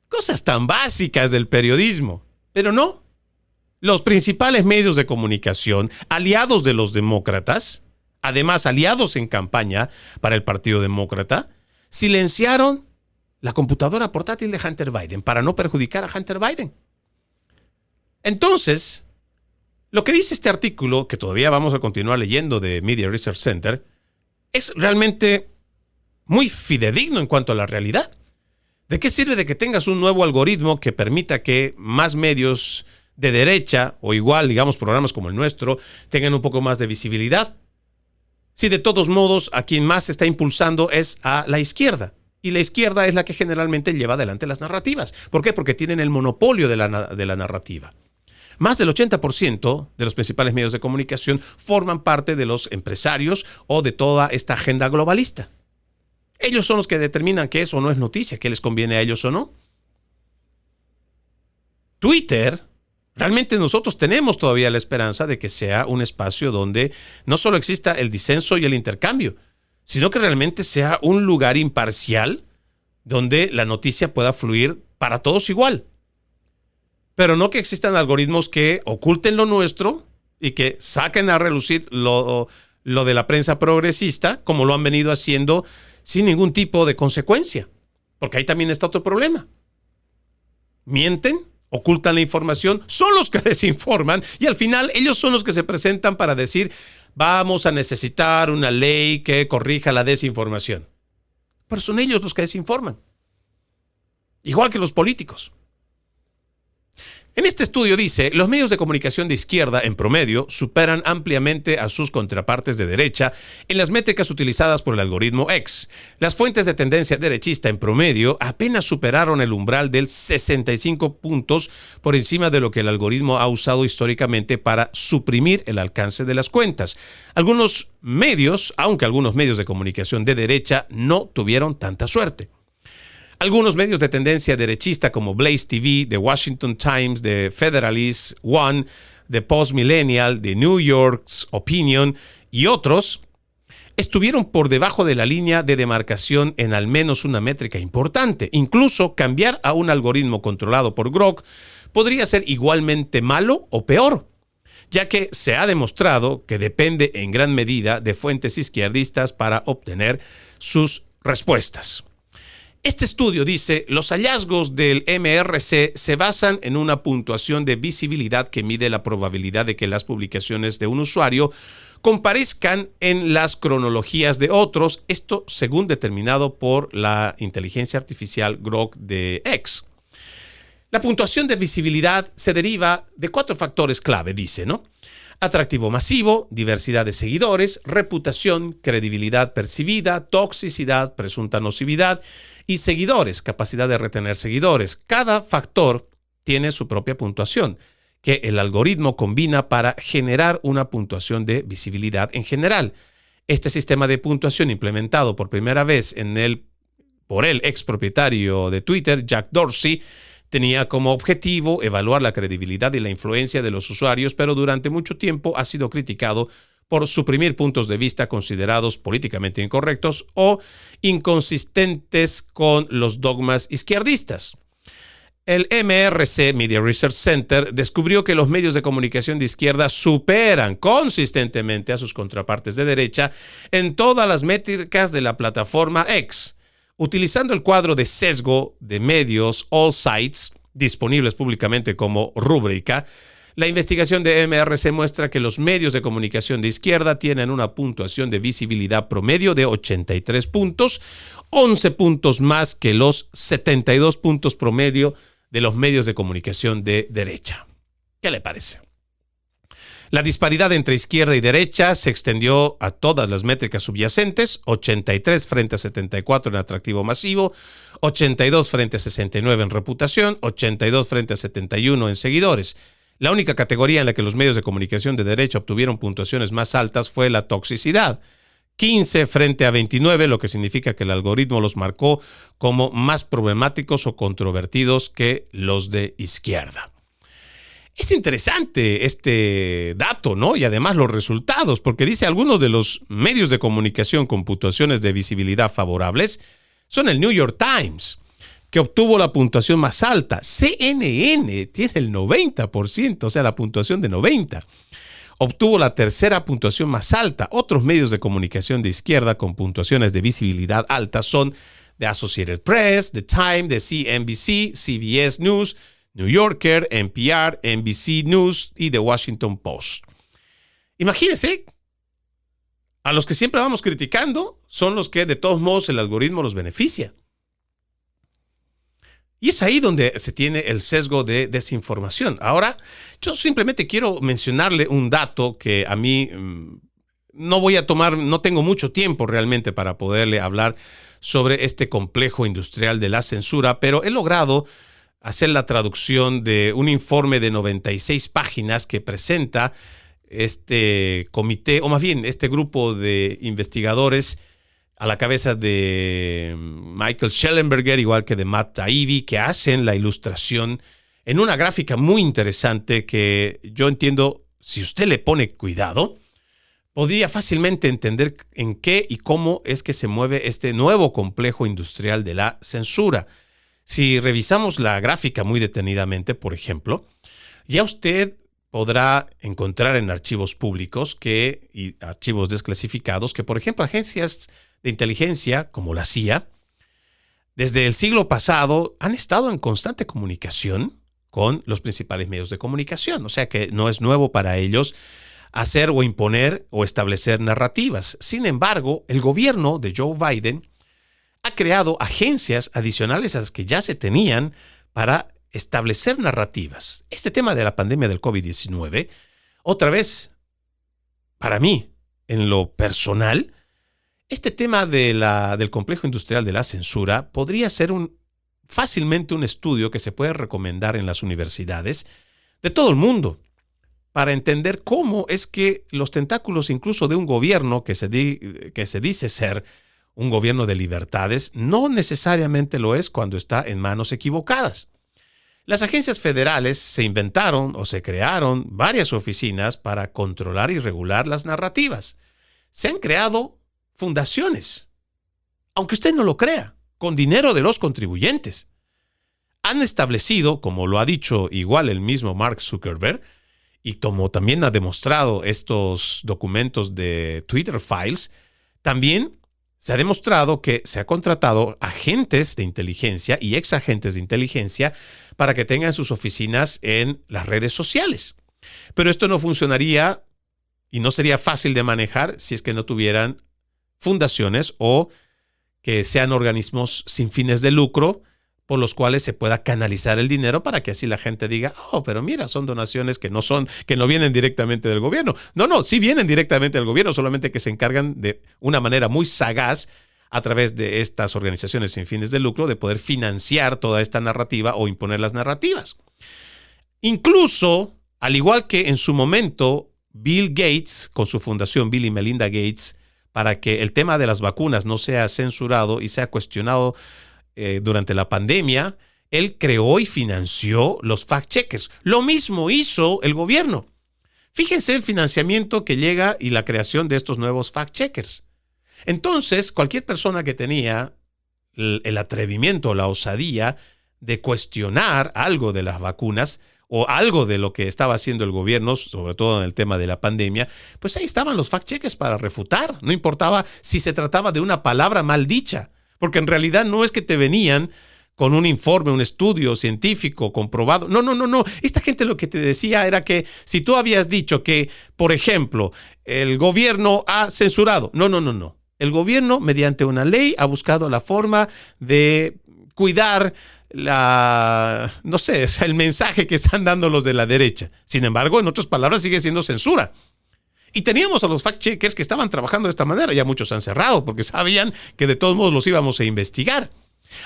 Cosas tan básicas del periodismo, pero no. Los principales medios de comunicación, aliados de los demócratas, además aliados en campaña para el Partido Demócrata, silenciaron la computadora portátil de Hunter Biden para no perjudicar a Hunter Biden. Entonces, lo que dice este artículo, que todavía vamos a continuar leyendo de Media Research Center, es realmente muy fidedigno en cuanto a la realidad. ¿De qué sirve de que tengas un nuevo algoritmo que permita que más medios de derecha o igual, digamos, programas como el nuestro tengan un poco más de visibilidad? Si de todos modos a quien más se está impulsando es a la izquierda. Y la izquierda es la que generalmente lleva adelante las narrativas. ¿Por qué? Porque tienen el monopolio de la narrativa. Más del 80% de los principales medios de comunicación forman parte de los empresarios o de toda esta agenda globalista. Ellos son los que determinan qué es o no es noticia, qué les conviene a ellos o no. Twitter, realmente nosotros tenemos todavía la esperanza de que sea un espacio donde no solo exista el disenso y el intercambio, sino que realmente sea un lugar imparcial donde la noticia pueda fluir para todos igual. Pero no que existan algoritmos que oculten lo nuestro y que saquen a relucir lo de la prensa progresista, como lo han venido haciendo sin ningún tipo de consecuencia. Porque ahí también está otro problema. Mienten, ocultan la información, son los que desinforman y al final ellos son los que se presentan para decir vamos a necesitar una ley que corrija la desinformación. Pero son ellos los que desinforman. Igual que los políticos. En este estudio dice, los medios de comunicación de izquierda, en promedio, superan ampliamente a sus contrapartes de derecha en las métricas utilizadas por el algoritmo X. Las fuentes de tendencia derechista, en promedio, apenas superaron el umbral del 65 puntos por encima de lo que el algoritmo ha usado históricamente para suprimir el alcance de las cuentas. Algunos medios, aunque algunos medios de comunicación de derecha, no tuvieron tanta suerte. Algunos medios de tendencia derechista como Blaze TV, The Washington Times, The Federalist, One, The Post Millennial, The New York's Opinion y otros estuvieron por debajo de la línea de demarcación en al menos una métrica importante. Incluso cambiar a un algoritmo controlado por Grok podría ser igualmente malo o peor, ya que se ha demostrado que depende en gran medida de fuentes izquierdistas para obtener sus respuestas. Este estudio dice, los hallazgos del MRC se basan en una puntuación de visibilidad que mide la probabilidad de que las publicaciones de un usuario comparezcan en las cronologías de otros, esto según determinado por la inteligencia artificial Grok de X. La puntuación de visibilidad se deriva de 4 factores clave, dice, ¿no? Atractivo masivo, diversidad de seguidores, reputación, credibilidad percibida, toxicidad, presunta nocividad y seguidores, capacidad de retener seguidores. Cada factor tiene su propia puntuación, que el algoritmo combina para generar una puntuación de visibilidad en general. Este sistema de puntuación implementado por primera vez por el expropietario de Twitter, Jack Dorsey, tenía como objetivo evaluar la credibilidad y la influencia de los usuarios, pero durante mucho tiempo ha sido criticado por suprimir puntos de vista considerados políticamente incorrectos o inconsistentes con los dogmas izquierdistas. El MRC, Media Research Center, descubrió que los medios de comunicación de izquierda superan consistentemente a sus contrapartes de derecha en todas las métricas de la plataforma X. Utilizando el cuadro de sesgo de medios All Sites, disponibles públicamente como rúbrica, la investigación de MRC muestra que los medios de comunicación de izquierda tienen una puntuación de visibilidad promedio de 83 puntos, 11 puntos más que los 72 puntos promedio de los medios de comunicación de derecha. ¿Qué le parece? La disparidad entre izquierda y derecha se extendió a todas las métricas subyacentes, 83 frente a 74 en atractivo masivo, 82 frente a 69 en reputación, 82 frente a 71 en seguidores. La única categoría en la que los medios de comunicación de derecha obtuvieron puntuaciones más altas fue la toxicidad, 15 frente a 29, lo que significa que el algoritmo los marcó como más problemáticos o controvertidos que los de izquierda. Es interesante este dato, ¿no? Y además los resultados, porque dice algunos de los medios de comunicación con puntuaciones de visibilidad favorables son el New York Times, que obtuvo la puntuación más alta. CNN tiene el 90%, o sea, la puntuación de 90. Obtuvo la tercera puntuación más alta. Otros medios de comunicación de izquierda con puntuaciones de visibilidad alta son The Associated Press, The Time, The CNBC, CBS News, New Yorker, NPR, NBC News y The Washington Post. Imagínense, a los que siempre vamos criticando son los que de todos modos el algoritmo los beneficia. Y es ahí donde se tiene el sesgo de desinformación. Ahora, yo simplemente quiero mencionarle un dato que a mí no tengo mucho tiempo realmente para poderle hablar sobre este complejo industrial de la censura, pero he logrado hacer la traducción de un informe de 96 páginas que presenta este comité, o más bien este grupo de investigadores a la cabeza de Michael Schellenberger, igual que de Matt Taibbi, que hacen la ilustración en una gráfica muy interesante que yo entiendo, si usted le pone cuidado, podría fácilmente entender en qué y cómo es que se mueve este nuevo complejo industrial de la censura. Si revisamos la gráfica muy detenidamente, por ejemplo, ya usted podrá encontrar en archivos públicos y archivos desclasificados que, por ejemplo, agencias de inteligencia como la CIA, desde el siglo pasado han estado en constante comunicación con los principales medios de comunicación. O sea que no es nuevo para ellos hacer o imponer o establecer narrativas. Sin embargo, el gobierno de Joe Biden ha creado agencias adicionales a las que ya se tenían para establecer narrativas. Este tema de la pandemia del COVID-19, otra vez, para mí, en lo personal, este tema del complejo industrial de la censura podría ser fácilmente un estudio que se puede recomendar en las universidades de todo el mundo para entender cómo es que los tentáculos incluso de un gobierno que se dice ser un gobierno de libertades no necesariamente lo es cuando está en manos equivocadas. Las agencias federales se inventaron o se crearon varias oficinas para controlar y regular las narrativas. Se han creado fundaciones, aunque usted no lo crea, con dinero de los contribuyentes. Han establecido, como lo ha dicho igual el mismo Mark Zuckerberg, y como también ha demostrado estos documentos de Twitter Files, también se ha demostrado que se ha contratado agentes de inteligencia y exagentes de inteligencia para que tengan sus oficinas en las redes sociales. Pero esto no funcionaría y no sería fácil de manejar si es que no tuvieran fundaciones o que sean organismos sin fines de lucro por los cuales se pueda canalizar el dinero para que así la gente diga, pero mira, son donaciones que no vienen directamente del gobierno. No, sí vienen directamente del gobierno, solamente que se encargan de una manera muy sagaz a través de estas organizaciones sin fines de lucro de poder financiar toda esta narrativa o imponer las narrativas. Incluso, al igual que en su momento, Bill Gates, con su fundación Bill y Melinda Gates, para que el tema de las vacunas no sea censurado y sea cuestionado durante la pandemia, él creó y financió los fact-checkers. Lo mismo hizo el gobierno. Fíjense el financiamiento que llega y la creación de estos nuevos fact-checkers. Entonces, cualquier persona que tenía el atrevimiento o la osadía de cuestionar algo de las vacunas o algo de lo que estaba haciendo el gobierno, sobre todo en el tema de la pandemia, pues ahí estaban los fact-checkers para refutar. No importaba si se trataba de una palabra mal dicha, porque en realidad no es que te venían con un informe, un estudio científico comprobado. No. Esta gente lo que te decía era que si tú habías dicho que, por ejemplo, el gobierno ha censurado. No. El gobierno, mediante una ley, ha buscado la forma de cuidar el mensaje que están dando los de la derecha. Sin embargo, en otras palabras, sigue siendo censura. Y teníamos a los fact-checkers que estaban trabajando de esta manera. Ya muchos han cerrado porque sabían que de todos modos los íbamos a investigar.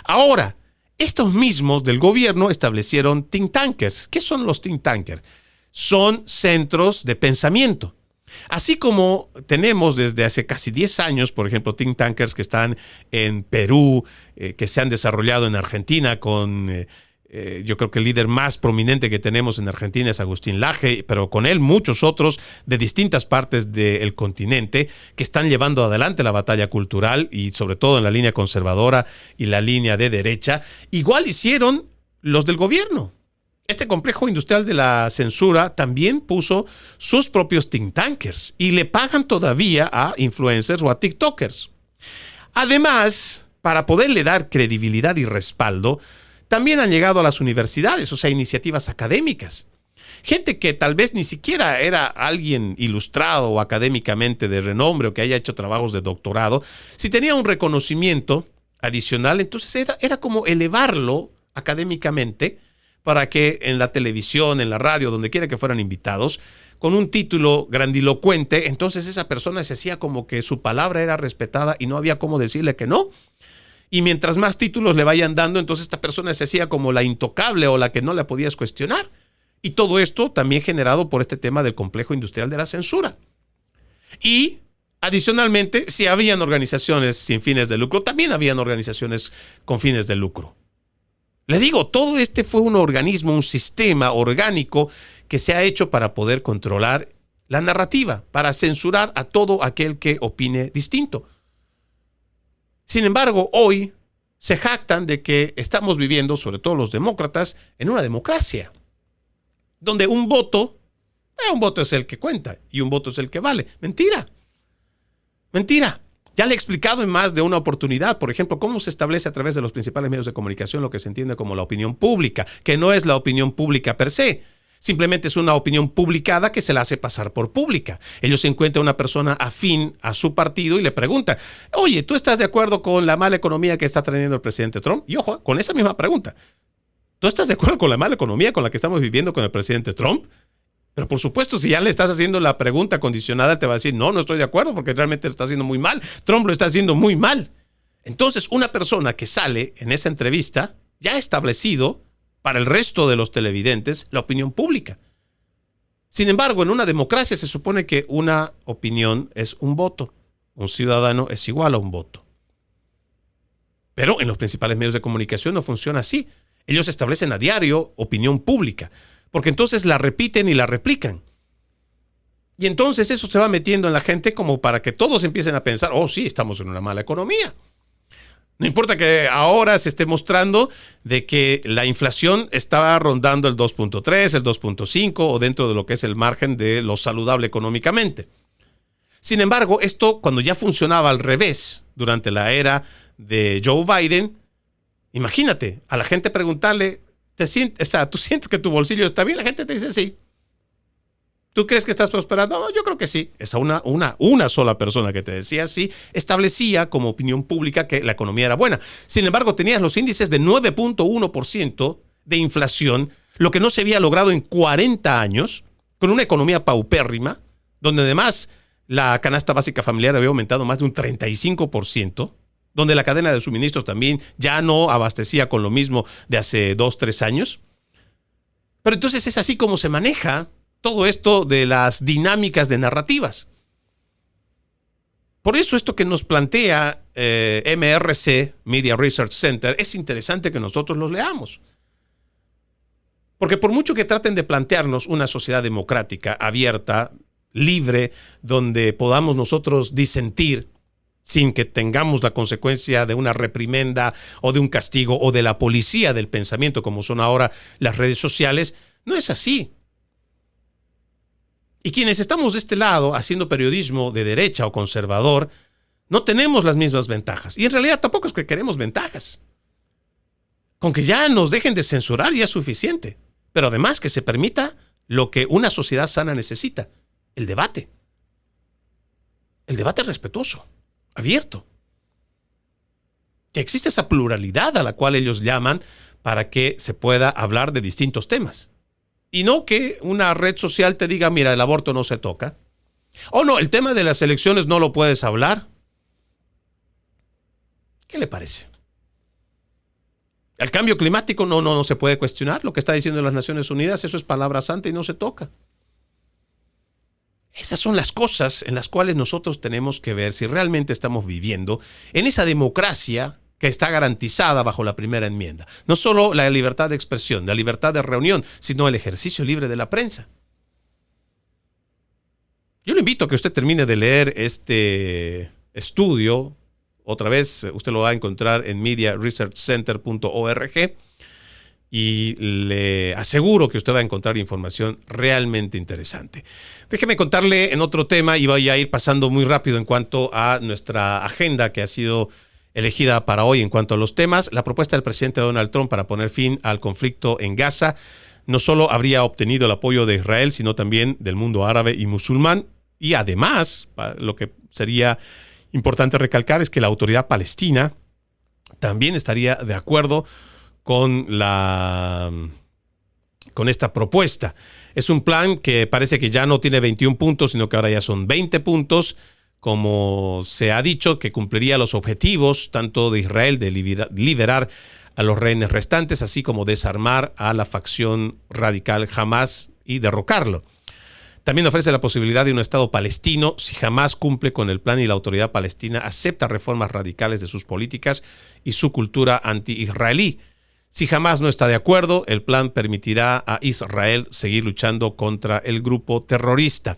Ahora, estos mismos del gobierno establecieron think tankers. ¿Qué son los think tankers? Son centros de pensamiento. Así como tenemos desde hace casi 10 años, por ejemplo, think tankers que están en Perú, que se han desarrollado en Argentina con... yo creo que el líder más prominente que tenemos en Argentina es Agustín Laje, pero con él muchos otros de distintas partes del continente que están llevando adelante la batalla cultural y sobre todo en la línea conservadora y la línea de derecha. Igual hicieron los del gobierno. Este complejo industrial de la censura también puso sus propios think tankers y le pagan todavía a influencers o a tiktokers. Además, para poderle dar credibilidad y respaldo, también han llegado a las universidades, o sea, iniciativas académicas. Gente que tal vez ni siquiera era alguien ilustrado o académicamente de renombre o que haya hecho trabajos de doctorado. Si tenía un reconocimiento adicional, entonces era como elevarlo académicamente para que en la televisión, en la radio, donde quiera que fueran invitados, con un título grandilocuente, entonces esa persona se hacía como que su palabra era respetada y no había cómo decirle que no. Y mientras más títulos le vayan dando, entonces esta persona se hacía como la intocable o la que no la podías cuestionar. Y todo esto también generado por este tema del complejo industrial de la censura. Y adicionalmente, si habían organizaciones sin fines de lucro, también habían organizaciones con fines de lucro. Le digo, todo este fue un organismo, un sistema orgánico que se ha hecho para poder controlar la narrativa, para censurar a todo aquel que opine distinto. Sin embargo, hoy se jactan de que estamos viviendo, sobre todo los demócratas, en una democracia, donde un voto es el que cuenta y un voto es el que vale. Mentira. Ya le he explicado en más de una oportunidad, por ejemplo, cómo se establece a través de los principales medios de comunicación lo que se entiende como la opinión pública, que no es la opinión pública per se. Simplemente es una opinión publicada que se la hace pasar por pública. Ellos encuentran una persona afín a su partido y le preguntan, oye, ¿tú estás de acuerdo con la mala economía que está trayendo el presidente Trump? Y ojo, con esa misma pregunta. ¿Tú estás de acuerdo con la mala economía con la que estamos viviendo con el presidente Trump? Pero por supuesto, si ya le estás haciendo la pregunta condicionada, te va a decir, no estoy de acuerdo porque realmente lo está haciendo muy mal. Trump lo está haciendo muy mal. Entonces, una persona que sale en esa entrevista ya ha establecido para el resto de los televidentes la opinión pública. Sin embargo, en una democracia se supone que una opinión es un voto. Un ciudadano es igual a un voto. Pero en los principales medios de comunicación no funciona así. Ellos establecen a diario opinión pública, porque entonces la repiten y la replican. Y entonces eso se va metiendo en la gente como para que todos empiecen a pensar, oh sí, estamos en una mala economía. No importa que ahora se esté mostrando de que la inflación está rondando el 2.3, el 2.5 o dentro de lo que es el margen de lo saludable económicamente. Sin embargo, esto cuando ya funcionaba al revés durante la era de Joe Biden, imagínate a la gente preguntarle, ¿tú sientes que tu bolsillo está bien? La gente te dice sí. ¿Tú crees que estás prosperando? No, yo creo que sí. Esa una sola persona que te decía sí, establecía como opinión pública que la economía era buena. Sin embargo, tenías los índices de 9.1% de inflación, lo que no se había logrado en 40 años, con una economía paupérrima, donde además la canasta básica familiar había aumentado más de un 35%, donde la cadena de suministros también ya no abastecía con lo mismo de hace 2-3 años. Pero entonces es así como se maneja todo esto de las dinámicas de narrativas. Por eso esto que nos plantea MRC, Media Research Center, es interesante que nosotros los leamos. Porque por mucho que traten de plantearnos una sociedad democrática, abierta, libre, donde podamos nosotros disentir sin que tengamos la consecuencia de una reprimenda o de un castigo o de la policía del pensamiento, como son ahora las redes sociales, no es así. Y quienes estamos de este lado haciendo periodismo de derecha o conservador, no tenemos las mismas ventajas. Y en realidad tampoco es que queremos ventajas. Con que ya nos dejen de censurar ya es suficiente. Pero además que se permita lo que una sociedad sana necesita, el debate. El debate respetuoso, abierto. Que existe esa pluralidad a la cual ellos llaman para que se pueda hablar de distintos temas. Y no que una red social te diga, mira, el aborto no se toca. O no, el tema de las elecciones no lo puedes hablar. ¿Qué le parece? El cambio climático no se puede cuestionar. Lo que está diciendo las Naciones Unidas, eso es palabra santa y no se toca. Esas son las cosas en las cuales nosotros tenemos que ver si realmente estamos viviendo en esa democracia que está garantizada bajo la primera enmienda. No solo la libertad de expresión, la libertad de reunión, sino el ejercicio libre de la prensa. Yo le invito a que usted termine de leer este estudio. Otra vez, usted lo va a encontrar en mediaresearchcenter.org y le aseguro que usted va a encontrar información realmente interesante. Déjeme contarle en otro tema y voy a ir pasando muy rápido en cuanto a nuestra agenda que ha sido elegida para hoy en cuanto a los temas. La propuesta del presidente Donald Trump para poner fin al conflicto en Gaza no solo habría obtenido el apoyo de Israel, sino también del mundo árabe y musulmán. Y además, lo que sería importante recalcar es que la autoridad palestina también estaría de acuerdo con con esta propuesta. Es un plan que parece que ya no tiene 21 puntos, sino que ahora ya son 20 puntos, como se ha dicho, que cumpliría los objetivos tanto de Israel de liberar a los rehenes restantes, así como desarmar a la facción radical Hamas y derrocarlo. También ofrece la posibilidad de un Estado palestino si Hamas cumple con el plan y la autoridad palestina acepta reformas radicales de sus políticas y su cultura anti-israelí. Si Hamas no está de acuerdo, el plan permitirá a Israel seguir luchando contra el grupo terrorista.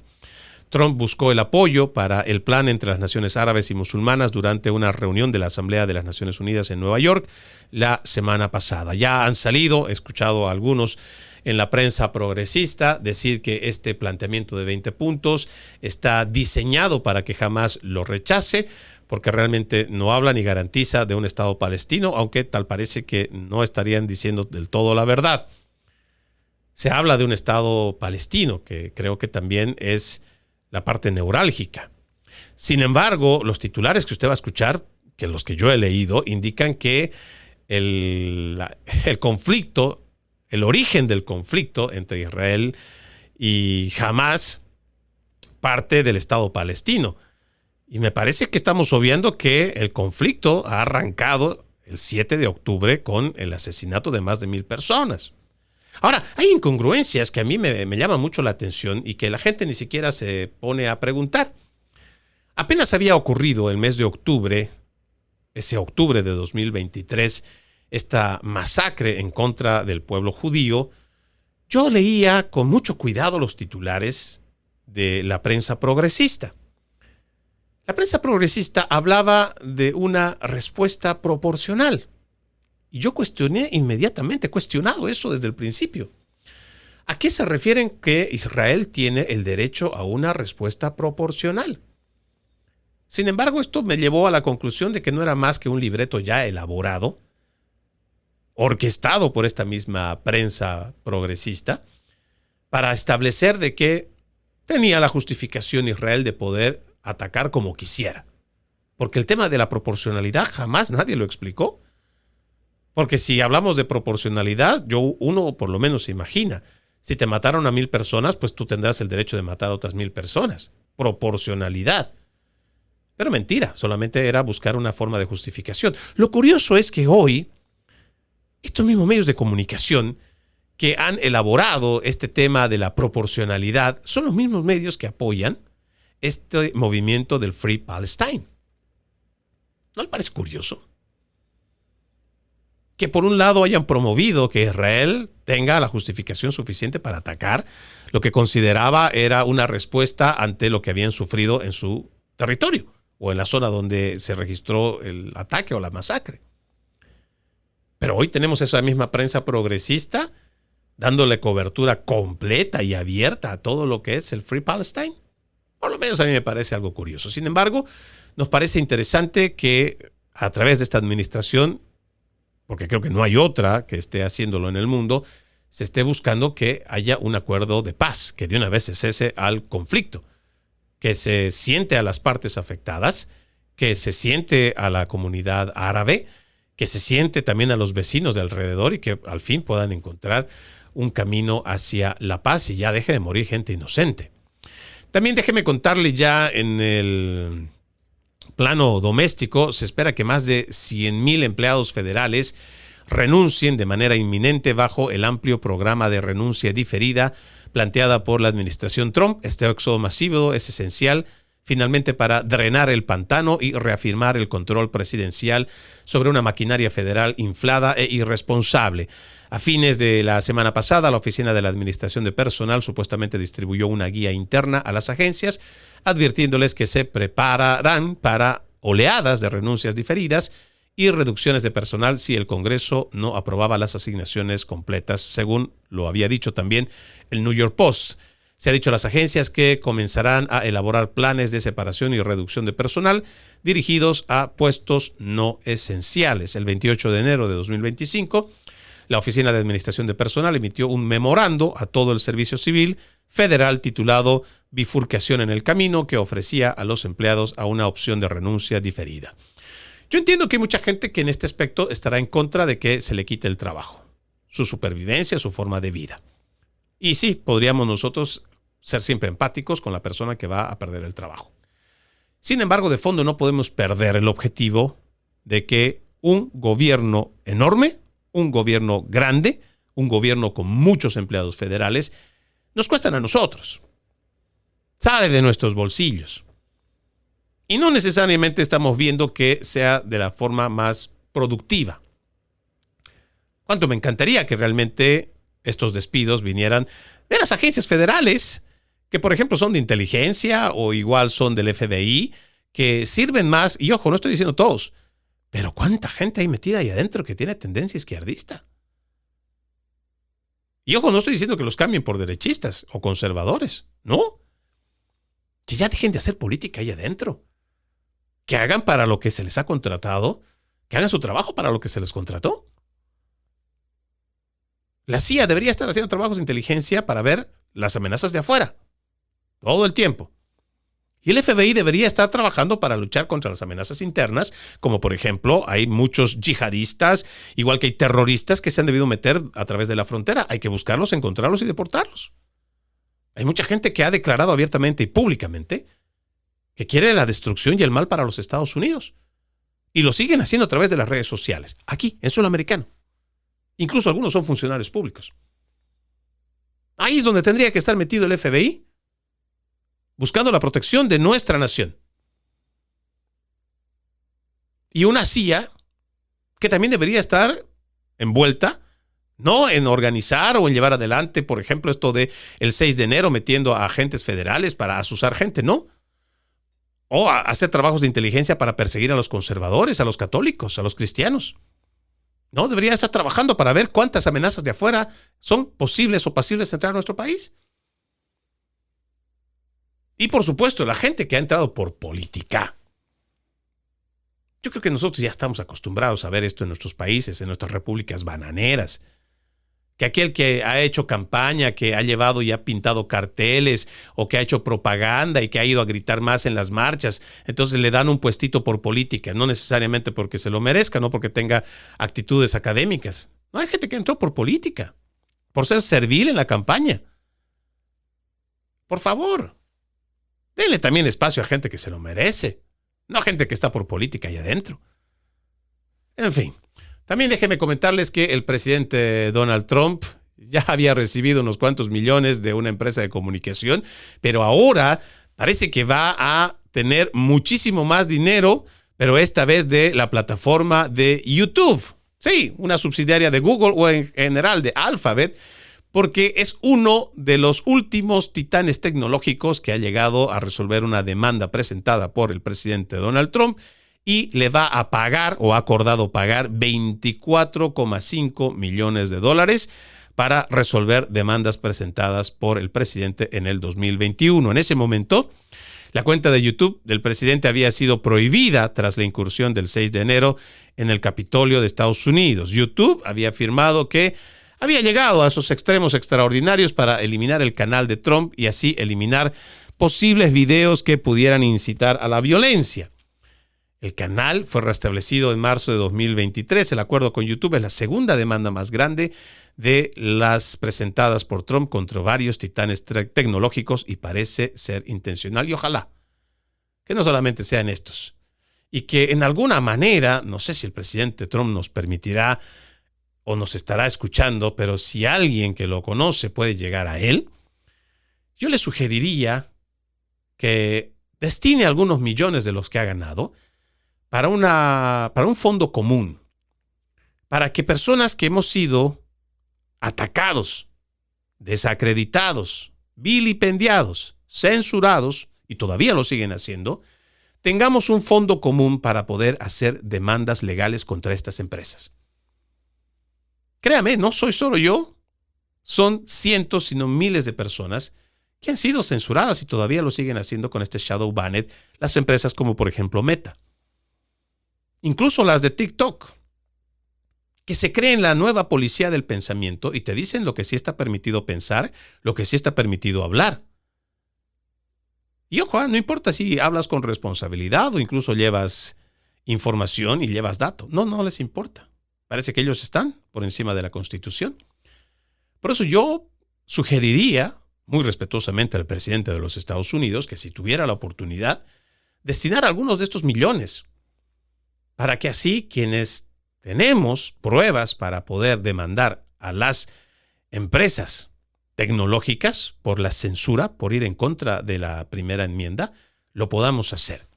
Trump buscó el apoyo para el plan entre las naciones árabes y musulmanas durante una reunión de la Asamblea de las Naciones Unidas en Nueva York la semana pasada. Ya han salido, he escuchado a algunos en la prensa progresista decir que este planteamiento de 20 puntos está diseñado para que Hamas lo rechace, porque realmente no habla ni garantiza de un Estado palestino, aunque tal parece que no estarían diciendo del todo la verdad. Se habla de un Estado palestino, que creo que también es la parte neurálgica. Sin embargo, los titulares que usted va a escuchar, que los que yo he leído, indican que el conflicto, el origen del conflicto entre Israel y Hamas parte del Estado palestino. Y me parece que estamos obviando que el conflicto ha arrancado el 7 de octubre con el asesinato de más de 1,000 personas. Ahora, hay incongruencias que a mí me llaman mucho la atención y que la gente ni siquiera se pone a preguntar. Apenas había ocurrido el mes de octubre, ese octubre de 2023, esta masacre en contra del pueblo judío. Yo leía con mucho cuidado los titulares de la prensa progresista. La prensa progresista hablaba de una respuesta proporcional. Y yo cuestioné inmediatamente, he cuestionado eso desde el principio. ¿A qué se refieren que Israel tiene el derecho a una respuesta proporcional? Sin embargo, esto me llevó a la conclusión de que no era más que un libreto ya elaborado, orquestado por esta misma prensa progresista, para establecer de que tenía la justificación Israel de poder atacar como quisiera. Porque el tema de la proporcionalidad jamás nadie lo explicó. Porque si hablamos de proporcionalidad, uno por lo menos se imagina, si te mataron a 1,000 personas, pues tú tendrás el derecho de matar a otras 1,000 personas. Proporcionalidad. Pero mentira, solamente era buscar una forma de justificación. Lo curioso es que hoy, estos mismos medios de comunicación que han elaborado este tema de la proporcionalidad son los mismos medios que apoyan este movimiento del Free Palestine. ¿No le parece curioso? Que por un lado hayan promovido que Israel tenga la justificación suficiente para atacar lo que consideraba era una respuesta ante lo que habían sufrido en su territorio o en la zona donde se registró el ataque o la masacre. Pero hoy tenemos esa misma prensa progresista dándole cobertura completa y abierta a todo lo que es el Free Palestine. Por lo menos a mí me parece algo curioso. Sin embargo, nos parece interesante que a través de esta administración, porque creo que no hay otra que esté haciéndolo en el mundo, se esté buscando que haya un acuerdo de paz, que de una vez se cese al conflicto, que se siente a las partes afectadas, que se siente a la comunidad árabe, que se siente también a los vecinos de alrededor y que al fin puedan encontrar un camino hacia la paz y ya deje de morir gente inocente. También déjeme contarle ya en el plano doméstico, se espera que más de 100,000 empleados federales renuncien de manera inminente bajo el amplio programa de renuncia diferida planteada por la administración Trump. Este éxodo masivo es esencial finalmente para drenar el pantano y reafirmar el control presidencial sobre una maquinaria federal inflada e irresponsable. A fines de la semana pasada, la Oficina de la Administración de Personal supuestamente distribuyó una guía interna a las agencias, advirtiéndoles que se prepararán para oleadas de renuncias diferidas y reducciones de personal si el Congreso no aprobaba las asignaciones completas, según lo había dicho también el New York Post. Se ha dicho a las agencias que comenzarán a elaborar planes de separación y reducción de personal dirigidos a puestos no esenciales. El 28 de enero de 2025, la Oficina de Administración de Personal emitió un memorando a todo el servicio civil federal titulado Bifurcación en el Camino, que ofrecía a los empleados a una opción de renuncia diferida. Yo entiendo que hay mucha gente que en este aspecto estará en contra de que se le quite el trabajo, su supervivencia, su forma de vida. Y sí, podríamos nosotros ser siempre empáticos con la persona que va a perder el trabajo. Sin embargo, de fondo no podemos perder el objetivo de que un gobierno enorme, un gobierno grande, un gobierno con muchos empleados federales, nos cuestan a nosotros. Sale de nuestros bolsillos. Y no necesariamente estamos viendo que sea de la forma más productiva. Cuánto me encantaría que realmente estos despidos vinieran de las agencias federales, que por ejemplo son de inteligencia o igual son del FBI, que sirven más, y ojo, no estoy diciendo todos, pero cuánta gente hay metida ahí adentro que tiene tendencia izquierdista. Y ojo, no estoy diciendo que los cambien por derechistas o conservadores, no. Que ya dejen de hacer política ahí adentro. Que hagan para lo que se les ha contratado, que hagan su trabajo para lo que se les contrató. La CIA debería estar haciendo trabajos de inteligencia para ver las amenazas de afuera, todo el tiempo. Y el FBI debería estar trabajando para luchar contra las amenazas internas, como por ejemplo, hay muchos yihadistas, igual que hay terroristas que se han debido meter a través de la frontera. Hay que buscarlos, encontrarlos y deportarlos. Hay mucha gente que ha declarado abiertamente y públicamente que quiere la destrucción y el mal para los Estados Unidos. Y lo siguen haciendo a través de las redes sociales, aquí, en suelo americano. Incluso algunos son funcionarios públicos. Ahí es donde tendría que estar metido el FBI, buscando la protección de nuestra nación. Y una CIA que también debería estar envuelta, no en organizar o en llevar adelante, por ejemplo, esto de el 6 de enero metiendo a agentes federales para asusar gente, no. O a hacer trabajos de inteligencia para perseguir a los conservadores, a los católicos, a los cristianos. No, debería estar trabajando para ver cuántas amenazas de afuera son posibles o pasibles de entrar a nuestro país. Y por supuesto, la gente que ha entrado por política. Yo creo que nosotros ya estamos acostumbrados a ver esto en nuestros países, en nuestras repúblicas bananeras. Que aquel que ha hecho campaña, que ha llevado y ha pintado carteles o que ha hecho propaganda y que ha ido a gritar más en las marchas, entonces le dan un puestito por política, no necesariamente porque se lo merezca, no porque tenga actitudes académicas. No, hay gente que entró por política, por ser servil en la campaña. Por favor, denle también espacio a gente que se lo merece, no a gente que está por política ahí adentro. En fin. También déjenme comentarles que el presidente Donald Trump ya había recibido unos cuantos millones de una empresa de comunicación, pero ahora parece que va a tener muchísimo más dinero, pero esta vez de la plataforma de YouTube. Sí, una subsidiaria de Google o en general de Alphabet, porque es uno de los últimos titanes tecnológicos que ha llegado a resolver una demanda presentada por el presidente Donald Trump, y le va a pagar o ha acordado pagar $24,5 millones para resolver demandas presentadas por el presidente en el 2021. En ese momento, la cuenta de YouTube del presidente había sido prohibida tras la incursión del 6 de enero en el Capitolio de Estados Unidos. YouTube había afirmado que había llegado a esos extremos extraordinarios para eliminar el canal de Trump y así eliminar posibles videos que pudieran incitar a la violencia. El canal fue restablecido en marzo de 2023. El acuerdo con YouTube es la segunda demanda más grande de las presentadas por Trump contra varios titanes tecnológicos y parece ser intencional. Y ojalá que no solamente sean estos. Y que en alguna manera, no sé si el presidente Trump nos permitirá o nos estará escuchando, pero si alguien que lo conoce puede llegar a él, yo le sugeriría que destine algunos millones de los que ha ganado para un fondo común, para que personas que hemos sido atacados, desacreditados, vilipendiados, censurados, y todavía lo siguen haciendo, tengamos un fondo común para poder hacer demandas legales contra estas empresas. Créame, no soy solo yo, son cientos, sino miles de personas que han sido censuradas y todavía lo siguen haciendo con este shadow banned, las empresas como por ejemplo Meta. Incluso las de TikTok, que se creen la nueva policía del pensamiento y te dicen lo que sí está permitido pensar, lo que sí está permitido hablar. Y ojo, no importa si hablas con responsabilidad o incluso llevas información y llevas datos. No les importa. Parece que ellos están por encima de la Constitución. Por eso yo sugeriría muy respetuosamente al presidente de los Estados Unidos que si tuviera la oportunidad, destinar algunos de estos millones para que así quienes tenemos pruebas para poder demandar a las empresas tecnológicas por la censura, por ir en contra de la primera enmienda, lo podamos hacer.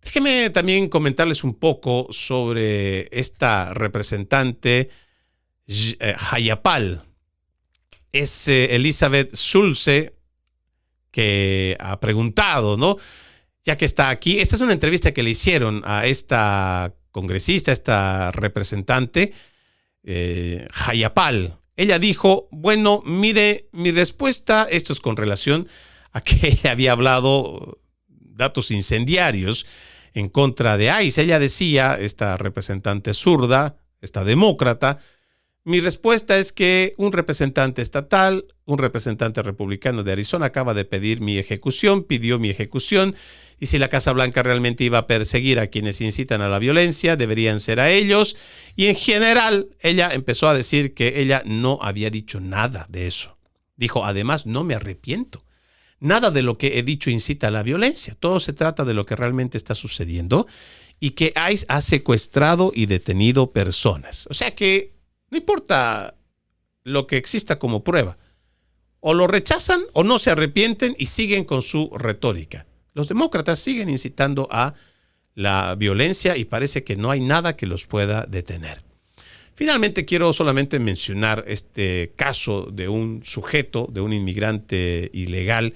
Déjenme también comentarles un poco sobre esta representante Jayapal. Es Elizabeth Schulze que ha preguntado, ¿no? Ya que está aquí, esta es una entrevista que le hicieron a esta congresista, esta representante, Jayapal. Ella dijo, bueno, mire, mi respuesta, esto es con relación a que ella había hablado datos incendiarios en contra de ICE. Ella decía, esta representante zurda, esta demócrata, mi respuesta es que un representante estatal, un representante republicano de Arizona acaba de pedir mi ejecución, pidió mi ejecución, y si la Casa Blanca realmente iba a perseguir a quienes incitan a la violencia, deberían ser a ellos. Y en general, ella empezó a decir que ella no había dicho nada de eso. Dijo, además, no me arrepiento. Nada de lo que he dicho incita a la violencia. Todo se trata de lo que realmente está sucediendo y que ICE ha secuestrado y detenido personas. O sea que no importa lo que exista como prueba. O lo rechazan o no se arrepienten y siguen con su retórica. Los demócratas siguen incitando a la violencia y parece que no hay nada que los pueda detener. Finalmente quiero solamente mencionar este caso de un sujeto, de un inmigrante ilegal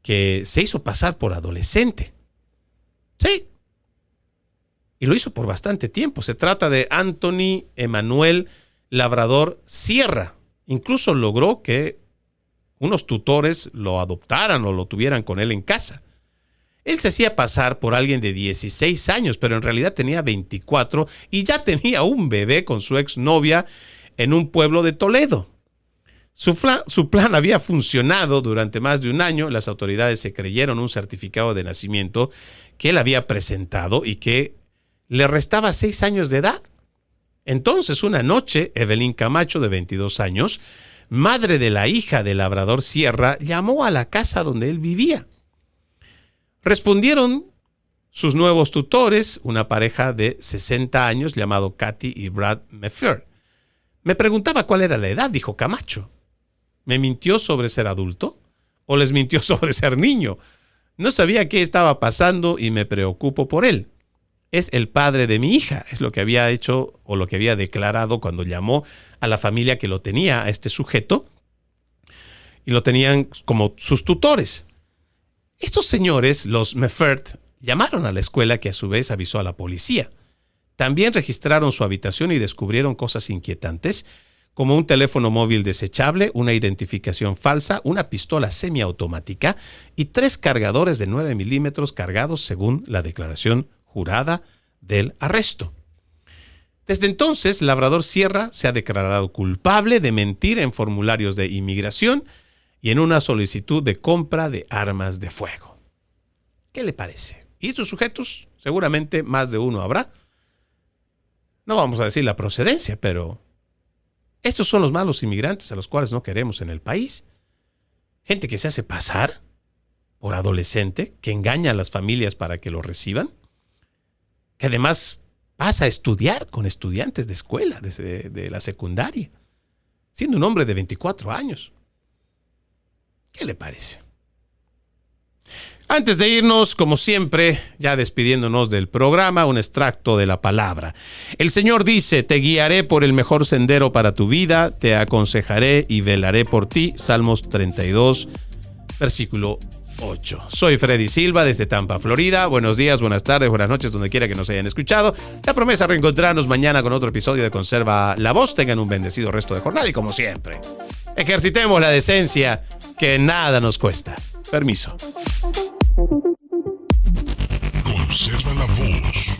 que se hizo pasar por adolescente. Sí. Y lo hizo por bastante tiempo. Se trata de Anthony Emanuel Labrador Sierra. Incluso logró que unos tutores lo adoptaran o lo tuvieran con él en casa. Él se hacía pasar por alguien de 16 años, pero en realidad tenía 24 y ya tenía un bebé con su exnovia en un pueblo de Toledo. Su plan había funcionado durante más de un año. Las autoridades se creyeron un certificado de nacimiento que él había presentado y que le restaba 6 años de edad. Entonces, una noche, Evelyn Camacho, de 22 años, madre de la hija de Labrador Sierra, llamó a la casa donde él vivía. Respondieron sus nuevos tutores, una pareja de 60 años llamado Kathy y Brad Meffer. Me preguntaba cuál era la edad, dijo Camacho. ¿Me mintió sobre ser adulto? ¿O les mintió sobre ser niño? No sabía qué estaba pasando y me preocupo por él. Es el padre de mi hija, es lo que había hecho o lo que había declarado cuando llamó a la familia que lo tenía a este sujeto y lo tenían como sus tutores. Estos señores, los Meffert, llamaron a la escuela que a su vez avisó a la policía. También registraron su habitación y descubrieron cosas inquietantes como un teléfono móvil desechable, una identificación falsa, una pistola semiautomática y 3 cargadores de 9 milímetros cargados según la declaración jurada del arresto. Desde entonces, Labrador Sierra se ha declarado culpable de mentir en formularios de inmigración y en una solicitud de compra de armas de fuego. ¿Qué le parece? Y estos sujetos, seguramente más de uno habrá. No vamos a decir la procedencia, pero estos son los malos inmigrantes a los cuales no queremos en el país. Gente que se hace pasar por adolescente, que engaña a las familias para que lo reciban, que además pasa a estudiar con estudiantes de escuela, de la secundaria, siendo un hombre de 24 años. ¿Qué le parece? Antes de irnos, como siempre, ya despidiéndonos del programa, un extracto de la palabra. El Señor dice, te guiaré por el mejor sendero para tu vida, te aconsejaré y velaré por ti. Salmos 32, versículo 8. Soy Freddy Silva desde Tampa, Florida. Buenos días, buenas tardes, buenas noches, donde quiera que nos hayan escuchado. La promesa es reencontrarnos mañana con otro episodio de Conserva la Voz. Tengan un bendecido resto de jornada y como siempre, ejercitemos la decencia que nada nos cuesta. Permiso. Conserva la Voz.